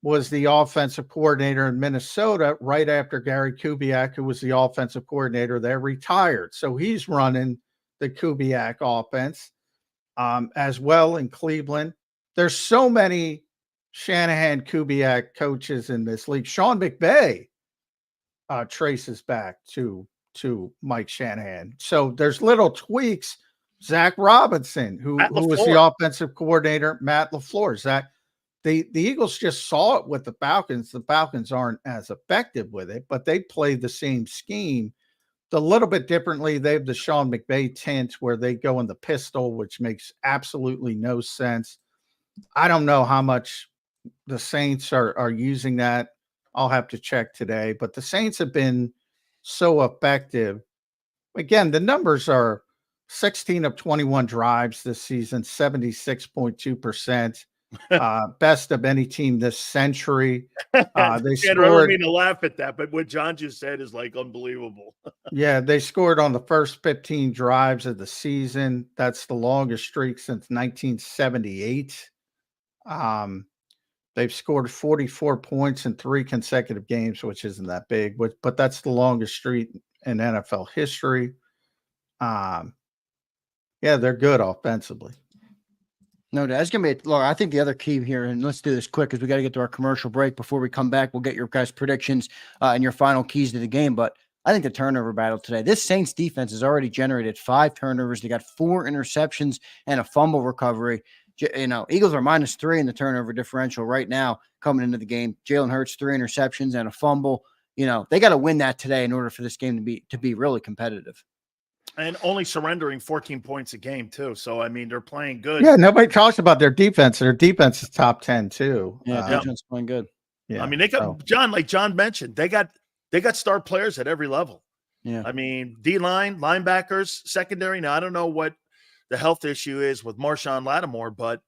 was the offensive coordinator in Minnesota right after Gary Kubiak, who was the offensive coordinator there, retired. So he's running the Kubiak offense as well in Cleveland. There's so many Shanahan Kubiak coaches in this league. Sean McVay traces back to Mike Shanahan. So there's little tweaks. Zach Robinson, who was the offensive coordinator, Matt LaFleur. Zach, the Eagles just saw it with the Falcons. The Falcons aren't as effective with it, but they play the same scheme. A little bit differently. They have the Sean McVay tint where they go in the pistol, which makes absolutely no sense. I don't know how much the Saints are using that. I'll have to check today, but the Saints have been so effective. Again, the numbers are 16 of 21 drives this season, 76.2%, best of any team this century. They scored. I don't mean to laugh at that, but what John just said is like unbelievable. Yeah, they scored on the first 15 drives of the season. That's the longest streak since 1978. They've scored 44 points in 3 consecutive games, which isn't that big, but that's the longest streak in NFL history. Yeah, they're good offensively. No, that's going to be look, I think the other key here, and let's do this quick because we got to get to our commercial break. Before we come back, we'll get your guys' predictions and your final keys to the game. But I think the turnover battle today, this Saints defense has already generated 5 turnovers. They got 4 interceptions and a fumble recovery. Eagles are -3 in the turnover differential right now coming into the game. Jalen Hurts, 3 interceptions and a fumble. They got to win that today in order for this game to be really competitive. And only surrendering 14 points a game too. So I mean, they're playing good. Yeah, nobody talks about their defense. Their defense is top 10 too. Yeah, defense playing good. Yeah, I mean, they got John, like John mentioned, they got star players at every level. Yeah, I mean, D-line, linebackers, secondary. Now I don't know what the health issue is with Marshawn Lattimore, but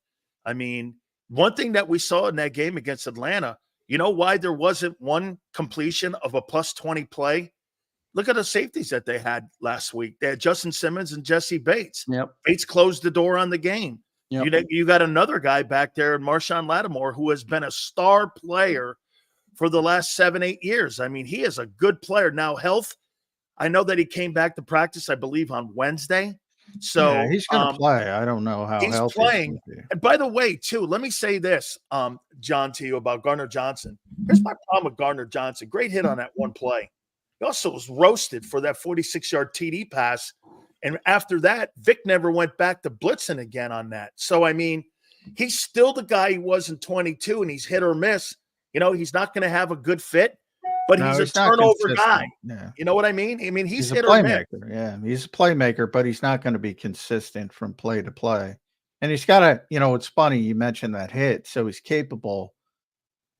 I mean, one thing that we saw in that game against Atlanta, You know why there wasn't one completion of a +20 play? Look at the safeties that they had last week. They had Justin Simmons and Jesse Bates. Yep. Bates closed the door on the game. Yep. You got another guy back there, Marshawn Lattimore, who has been a star player for the last 7-8 years. I mean, he is a good player. Now, health, I know that he came back to practice, I believe, on Wednesday. So yeah, he's going to play. I don't know how he's healthy playing. And by the way, too, let me say this, John, to you about Gardner Johnson. Here's my problem with Gardner Johnson. Great hit on that one play. He also was roasted for that 46-yard TD pass. And after that, Vic never went back to blitzing again on that. So, I mean, he's still the guy he was in 22, and he's hit or miss. You know, he's not going to have a good fit, but he's a turnover guy. Yeah. You know what I mean? I mean, he's hit a or miss. playmaker. Yeah, he's a playmaker, but he's not going to be consistent from play to play. And he's got to, you know, it's funny you mentioned that hit. So he's capable.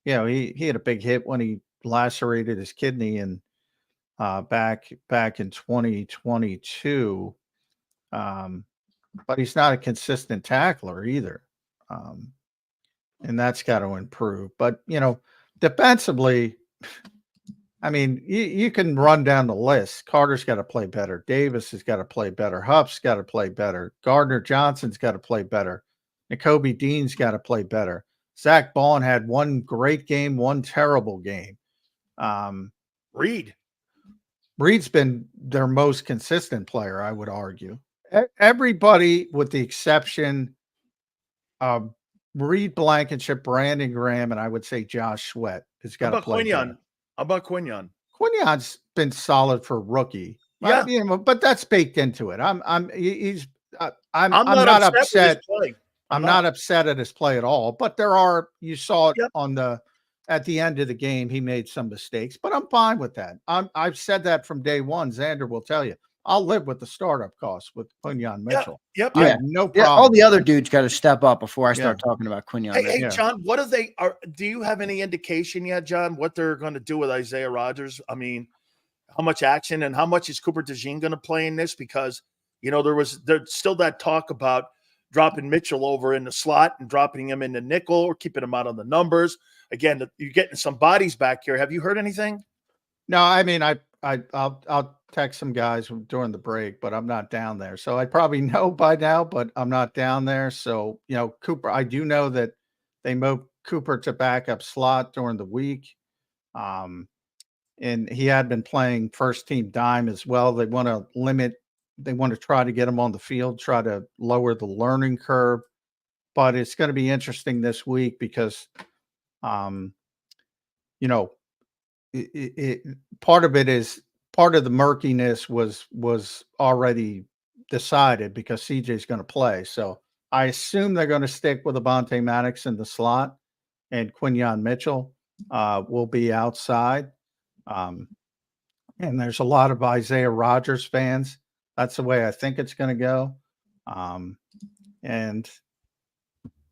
You know, he had a big hit when he lacerated his kidney and back in 2022. But he's not a consistent tackler either. And that's got to improve. But, you know, defensively, I mean, you can run down the list. Carter's got to play better. Davis has got to play better. Huff's got to play better. Gardner Johnson's got to play better. Nakobe Dean's got to play better. Zach Bond had one great game, one terrible game. Reed's been their most consistent player, I would argue. Everybody, with the exception of Reed Blankenship, Brandon Graham, and I would say Josh Sweat has got to play. How about Quinion? Quinion's been solid for rookie. Yeah, you know, but that's baked into it. I'm not upset. I'm not upset at his play at all. But there are, you saw it at the end of the game, he made some mistakes. But I'm fine with that. I've said that from day one. Xander will tell you. I'll live with the startup costs with Quinion Mitchell. Yep. I have no problem. All the other dudes got to step up before I start talking about Quinion. Hey, John, do you have any indication yet, John, what they're going to do with Isaiah Rodgers? I mean, how much action and how much is Cooper DeJean going to play in this? Because, you know, there's still that talk about dropping Mitchell over in the slot and dropping him in the nickel or keeping him out on the numbers. Again, you're getting some bodies back here. Have you heard anything? No, I mean, I'll text some guys during the break, but I'm not down there. So I probably know by now, but I'm not down there. So, you know, Cooper, I do know that they moved Cooper to backup slot during the week. And he had been playing first team dime as well. They want to try to get him on the field, try to lower the learning curve. But it's going to be interesting this week because, you know, part of the murkiness was already decided because CJ's going to play. So I assume they're going to stick with Avonte Maddox in the slot and Quinion Mitchell will be outside. And there's a lot of Isaiah Rodgers fans. That's the way I think it's going to go. And,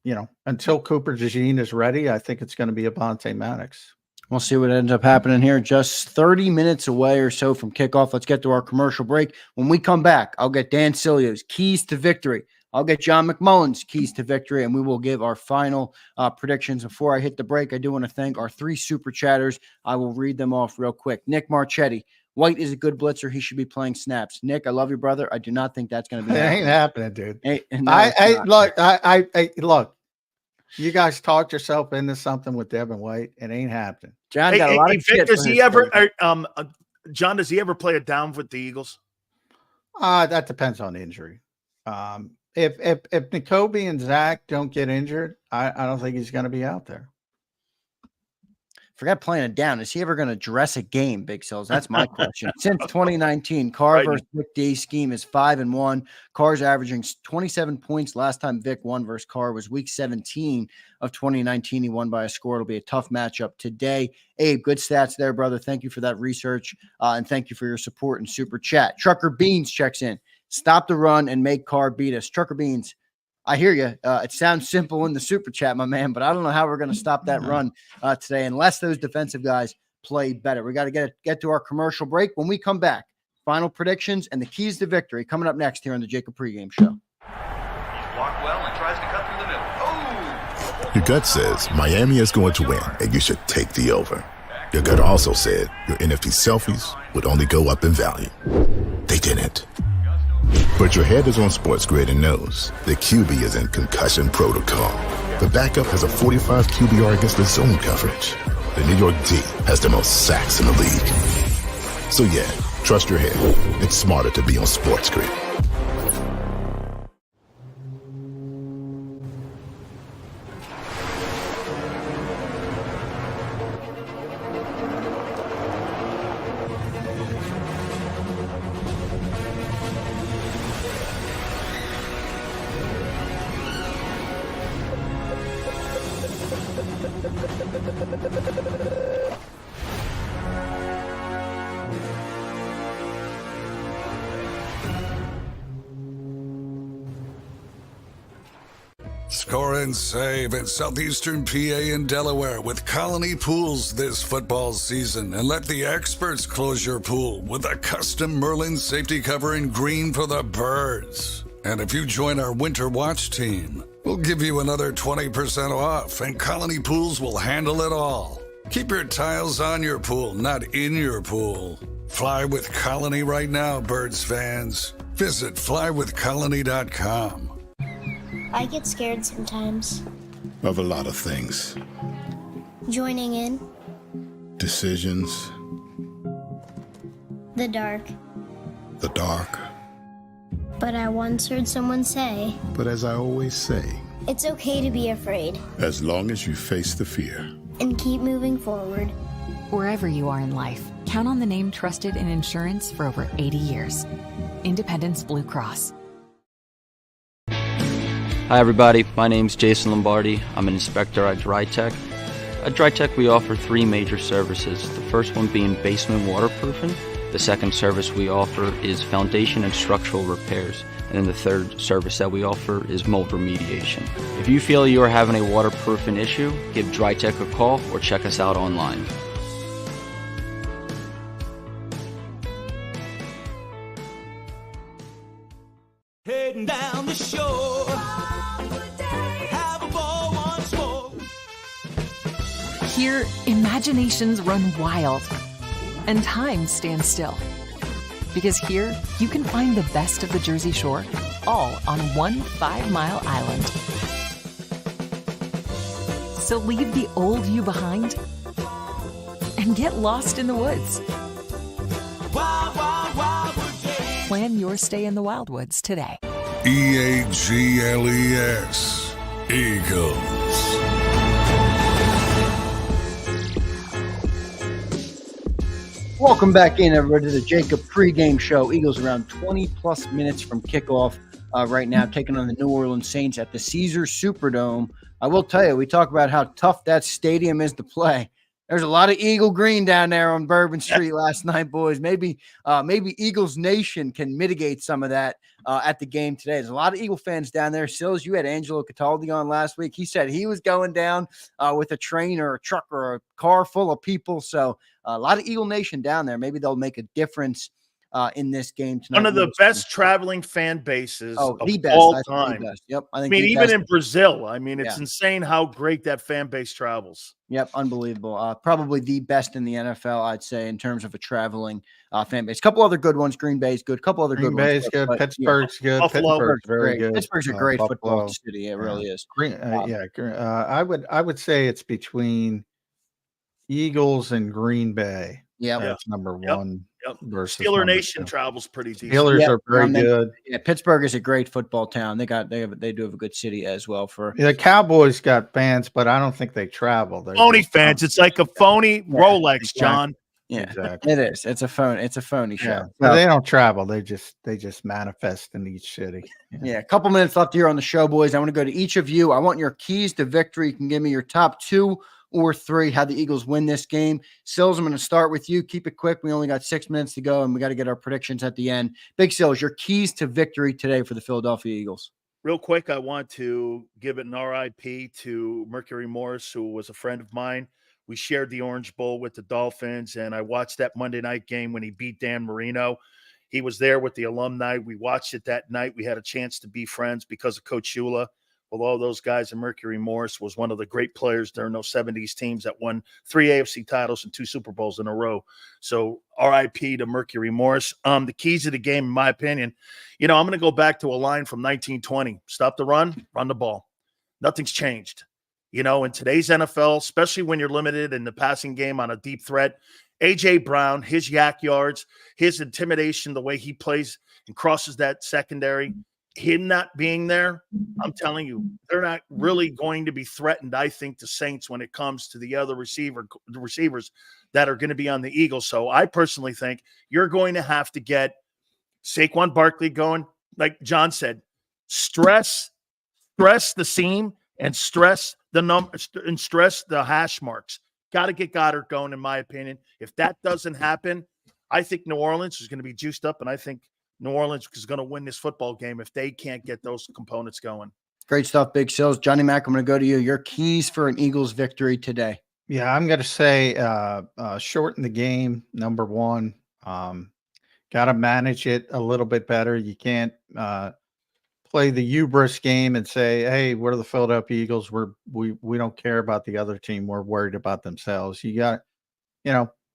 you know, until Cooper DeJean is ready, I think it's going to be Avonte Maddox. We'll see what ends up happening here. Just 30 minutes away or so from kickoff. Let's get to our commercial break. When we come back, I'll get Dan Sileo's keys to victory. I'll get John McMullen's keys to victory, and we will give our final predictions. Before I hit the break, I do want to thank our 3 super chatters. I will read them off real quick. Nick Marchetti. White is a good blitzer. He should be playing snaps. Nick, I love you, brother. I do not think that's going to be happening. It ain't happening, dude. Look. You guys talked yourself into something with Devin White. It ain't happening. John got a lot of shit. Does he ever, John, does he ever play it down with the Eagles? That depends on injury. If Nakobe and Zach don't get injured, I don't think he's going to be out there. Forget playing it down. Is he ever going to dress a game, Big Sills? That's my question. Since 2019, Carr versus Vic D scheme is 5-1. Carr's averaging 27 points. Last time Vic won versus Carr was week 17 of 2019. He won by a score. It'll be a tough matchup today. Abe, good stats there, brother. Thank you for that research, and thank you for your support and super chat. Trucker Beans checks in. Stop the run and make Carr beat us. Trucker Beans, I hear you. It sounds simple in the super chat, my man, but I don't know how we're going to stop that run today unless those defensive guys play better. We got to get to our commercial break. When we come back, final predictions and the keys to victory coming up next here on the JAKIB Pregame Show. He's blocked well and tries to cut through the middle. Oh! Your gut says Miami is going to win, and you should take the over. Your gut also said your NFT selfies would only go up in value. They didn't. But your head is on Sports Grid and knows the QB is in concussion protocol. The backup has a 45 QBR against the zone coverage. The New York D has the most sacks in the league. So yeah, trust your head. It's smarter to be on Sports Grid. Score and save at Southeastern PA and Delaware with Colony Pools this football season, and let the experts close your pool with a custom Merlin safety cover in green for the birds. And if you join our Winter Watch team, we'll give you another 20% off, and Colony Pools will handle it all. Keep your tiles on your pool, not in your pool. Fly with Colony right now, birds fans. Visit flywithcolony.com. I get scared sometimes. Of a lot of things. Joining in. Decisions. The dark. The dark. But I once heard someone say, But as I always say, it's okay to be afraid. as long as you face the fear. And keep moving forward. Wherever you are in life, count on the name trusted in insurance for over 80 years. Independence Blue Cross. Hi everybody, my name's Jason Lombardi. I'm an inspector at DryTech. At DryTech we offer three major services, the first one being basement waterproofing. The second service we offer is foundation and structural repairs. And then the third service that we offer is mold remediation. If you feel you are having a waterproofing issue, give DryTech a call or check us out online. Heading down the shore, have a ball once more. Here, imaginations run wild and time stands still. Because here, you can find the best of the Jersey Shore, all on one 5-mile island. So leave the old you behind and get lost in the woods. Wild, wild, wildwood days. Plan your stay in the Wildwoods today. EAGLES. Eagles. Welcome back in, everybody, to the JAKIB Pregame Show. Eagles around 20-plus minutes from kickoff right now, taking on the New Orleans Saints at the Caesars Superdome. I will tell you, we talk about how tough that stadium is to play. There's a lot of Eagle green down there on Bourbon Street last night, boys. Maybe Eagles Nation can mitigate some of that at the game today. There's a lot of Eagle fans down there. Sills, you had Angelo Cataldi on last week. He said he was going down with a train or a truck or a car full of people. So a lot of Eagle Nation down there. Maybe they'll make a difference in this game tonight. One of the best traveling fan bases of the best. all I think time. the best. Yep. I mean, even in Brazil, I mean, it's Yeah. insane how great that fan base travels. Yep, unbelievable. Probably the best in the NFL, I'd say, in terms of a traveling fan base. A couple other good ones. Green Bay's good. A couple other Green good Bay's ones. good. but, Pittsburgh's good. Buffalo. Pittsburgh's very great. good. Pittsburgh's a great Buffalo. football city. It really is. I would say it's between Eagles and Green Bay. Yeah. That's number Yep. one. Yep. Versus Steeler number Nation two. travels pretty decent. Steelers Yep. are very good. Yeah, Pittsburgh is a great football town. They do have a good city as well. For The Cowboys got fans, but I don't think they travel. They're Phony just- fans. It's like a phony Rolex, John. yeah, Exactly. it is. It's a phony show. Yeah. So they don't travel. They just manifest in each city. Yeah, a couple minutes left here on the show, boys. I want to go to each of you. I want your keys to victory. You can give me your top 2 or 3 how the Eagles win this game. Sills, I'm going to start with you. Keep it quick. We only got 6 minutes to go, and we got to get our predictions at the end. Big Sills, your keys to victory today for the Philadelphia Eagles. Real quick, I want to give an RIP to Mercury Morris, who was a friend of mine. We shared the Orange Bowl with the Dolphins, and I watched that Monday night game when he beat Dan Marino. He was there with the alumni. We watched it that night. We had a chance to be friends because of Coach Shula, with all those guys. And Mercury Morris was one of the great players during those 70s teams that won 3 AFC titles and 2 Super Bowls in a row. So RIP to Mercury Morris. The keys of the game, in my opinion, I'm going to go back to a line from 1920. Stop the run the ball. Nothing's changed. In today's NFL, especially when you're limited in the passing game on a deep threat, A.J. Brown, his yak yards, his intimidation, the way he plays and crosses that secondary, him not being there, I'm telling you, they're not really going to be threatened, I think, the Saints when it comes to the other receivers that are going to be on the Eagles. So I personally think you're going to have to get Saquon Barkley going, like John said, stress the seam and stress the hash marks. Got to get Goddard going, in my opinion. If that doesn't happen, I think New Orleans is going to be juiced up, and I think New Orleans is going to win this football game if they can't get those components going. Great stuff, Big Sills. Johnny Mac, I'm going to go to you. Your keys for an Eagles victory today. Yeah, I'm going to say shorten the game, number one. Got to manage it a little bit better. You can't play the hubris game and say, hey, we're the Philadelphia Eagles. We don't care about the other team. We're worried about themselves. You got,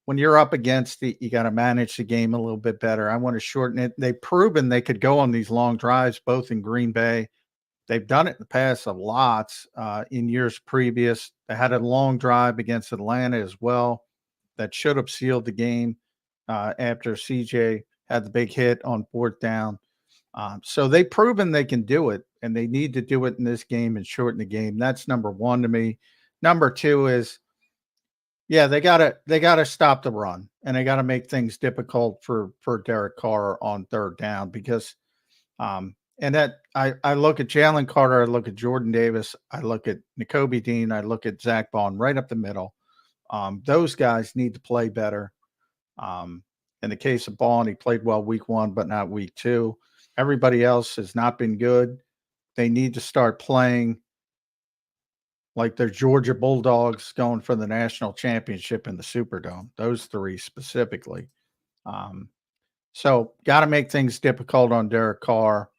when you're up against it, you got to manage the game a little bit better. I want to shorten it. They've proven they could go on these long drives, both in Green Bay. They've done it in the past a lot in years previous. They had a long drive against Atlanta as well that should have sealed the game after CJ had the big hit on 4th down. So they've proven they can do it, and they need to do it in this game and shorten the game. That's number one to me. Number two is, they gotta stop the run, and they gotta make things difficult for Derek Carr on 3rd down because, and that I look at Jalen Carter, I look at Jordan Davis, I look at Nakobe Dean, I look at Zach Bond right up the middle. Those guys need to play better. In the case of Bond, he played well week 1, but not week 2. Everybody else has not been good. They need to start playing like they're Georgia Bulldogs going for the national championship in the Superdome. Those 3 specifically. So got to make things difficult on Derek Carr.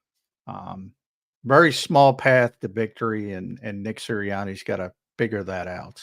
Very small path to victory, and Nick Sirianni's got to figure that out.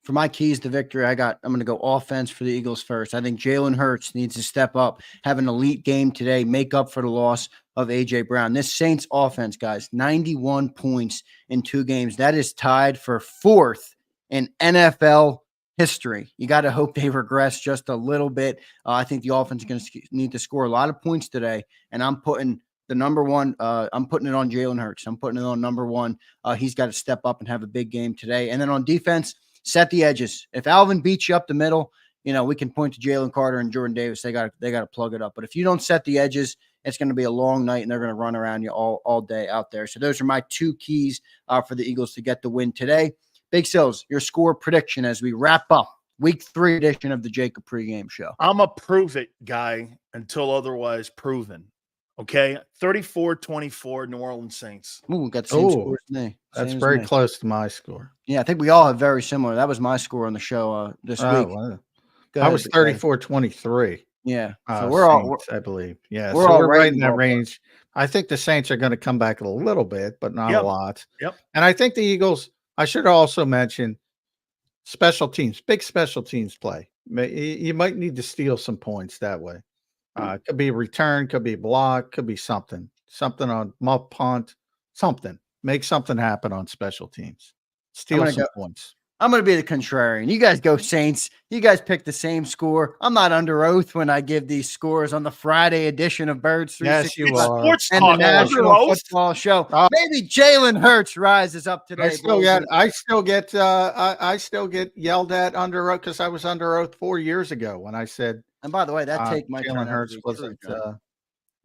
For my keys to victory, I'm going to go offense for the Eagles first. I think Jalen Hurts needs to step up, have an elite game today, make up for the loss of A.J. Brown. This Saints offense, guys, 91 points in 2 games. That is tied for 4th in NFL history. You got to hope they regress just a little bit. I think the offense is going to need to score a lot of points today, and I'm putting the number one, I'm putting it on Jalen Hurts. I'm putting it on number 1. He's got to step up and have a big game today. And then on defense, set the edges. If Alvin beats you up the middle, we can point to Jalen Carter and Jordan Davis. They got to plug it up. But if you don't set the edges, it's going to be a long night, and they're going to run around you all day out there. So those are my 2 keys for the Eagles to get the win today. Big Sills, your score prediction as we wrap up Week 3 edition of the JAKIB Pregame Show. I'm a prove it guy until otherwise proven. Okay, 34-24 New Orleans Saints. Ooh, we got the same scores as me. That's very close to my score. Yeah, I think we all have very similar. That was my score on the show this week. Wow. I was 34-23. Yeah, so we're all, Saints, I believe. Yeah, we're all right in that range. I think the Saints are going to come back a little bit, but not a lot. Yep. And I think the Eagles, I should also mention special teams, big special teams play. You might need to steal some points that way. Could be a return, could be a block, could be something on muff punt, something. Make something happen on special teams. Steal some points. I'm going to be the contrarian. You guys go Saints. You guys pick the same score. I'm not under oath when I give these scores on the Friday edition of Birds 360 Yes, you are. and the National Football Show. Maybe Jalen Hurts rises up today. I still get yelled at under oath because I was under oath 4 years ago when I said. And by the way, that take might Jalen Hurts wasn't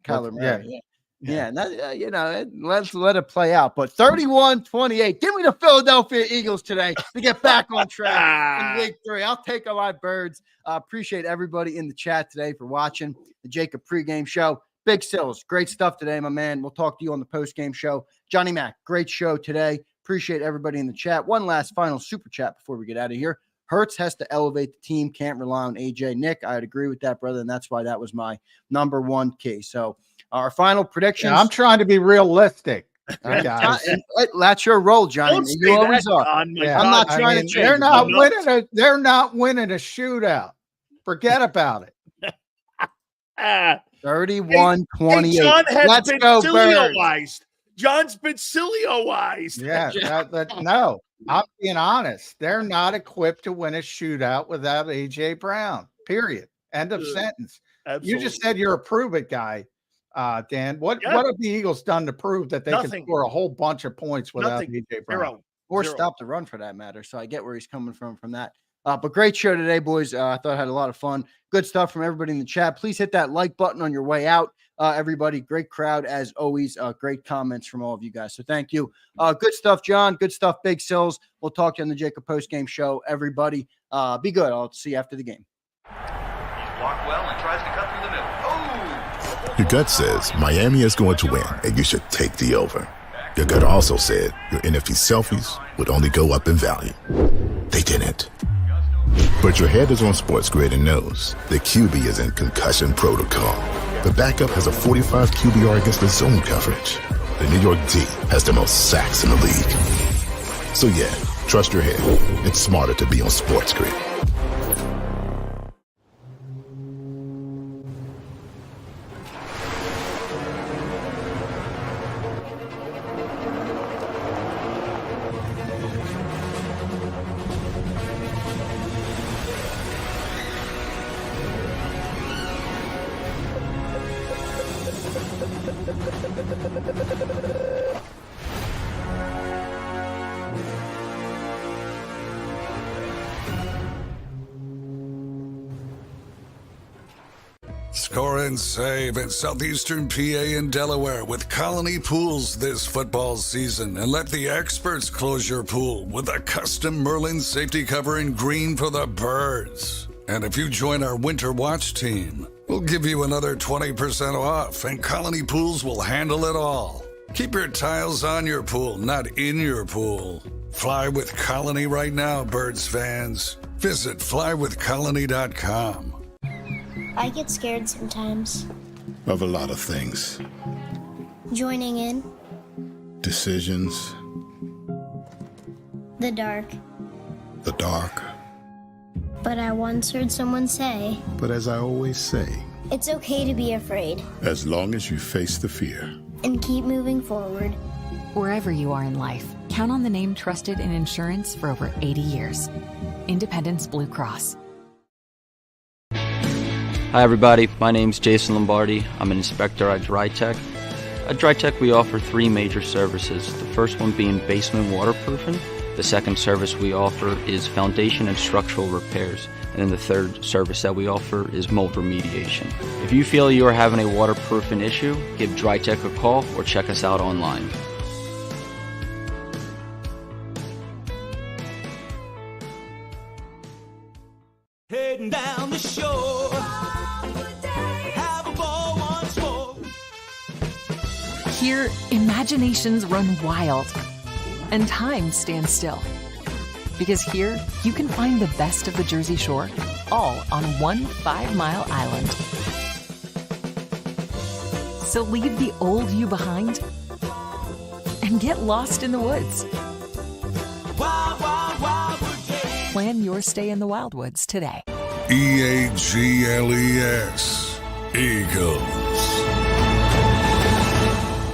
Kyler Murray. Yeah, and that, let's let it play out. But 31-28, give me the Philadelphia Eagles today to get back on track in Week 3. I'll take a lot, Birds. Appreciate everybody in the chat today for watching the JAKIB Pregame Show. Big Sills, great stuff today, my man. We'll talk to you on the postgame show. Johnny Mac, great show today. Appreciate everybody in the chat. One last final super chat before we get out of here. Hurts has to elevate the team. Can't rely on AJ. Nick, I'd agree with that, brother, and that's why that was my number 1 key. So our final predictions. Yeah, I'm trying to be realistic. All right, Guys. John, that's your role, Johnny. Don't say You always that, are. John. My Yeah, I'm not God, trying to change they're it. not I'm winning they're not winning a shootout. Forget about it. Ah. 31-28. Hey, John has Let's been go, Birds. Sileo-ized. John's been Sileo-ized. Yeah, no, I'm being honest. They're not equipped to win a shootout without AJ Brown. Period. End of sentence. Absolutely. You just said you're a prove it guy, Dan. What Yeah. have the Eagles done to prove that they can Nothing. score a whole bunch of points without Nothing. AJ Brown? Zero. Or Zero. stop the run for that matter. So I get where he's coming from that. But great show today, boys. I thought I had a lot of fun. Good stuff from everybody in the chat. Please hit that like button on your way out. Everybody, great crowd as always. Great comments from all of you guys. So thank you. Good stuff, John. Good stuff, Big Sills. We'll talk to you on the JAKIB Postgame Show. Everybody, be good. I'll see you after the game. He's blocked well and tries to cut through the middle. Oh! Your gut says Miami is going to win, and you should take the over. Your gut also said your NFT selfies would only go up in value. They didn't. But your head is on Sports Grid and knows the QB is in concussion protocol. The backup has a 45 QBR against the zone coverage. The New York D has the most sacks in the league. So yeah, trust your head. It's smarter to be on Sports Grid. Score and save in Southeastern PA and Delaware with Colony Pools this football season, and let the experts close your pool with a custom Merlin safety cover in green for the birds. And if you join our Winter Watch team, we'll give you another 20% off, and Colony Pools will handle it all. Keep your tiles on your pool, not in your pool. Fly with Colony right now, Birds fans. Visit flywithcolony.com. I get scared sometimes. Of a lot of things. Joining in, Decisions, the dark. the dark. But I once heard someone say, But as I always say, it's okay to be afraid as long as you face the fear. and keep moving forward. Wherever you are in life, count on the name trusted in insurance for over 80 years. Independence Blue Cross. Hi everybody, my name's Jason Lombardi. I'm an inspector at DryTech. At DryTech we offer three major services, the first one being basement waterproofing. The second service we offer is foundation and structural repairs. And then the third service that we offer is mold remediation. If you feel you are having a waterproofing issue, give DryTech a call or check us out online. Heading down the shore. Have a ball once more. Here, imaginations run wild and time stands still. Because here, you can find the best of the Jersey Shore, all on one 5-mile island. So leave the old you behind and get lost in the woods. Wild, wild, wildwood. Plan your stay in the Wildwoods today. EAGLES. Eagles.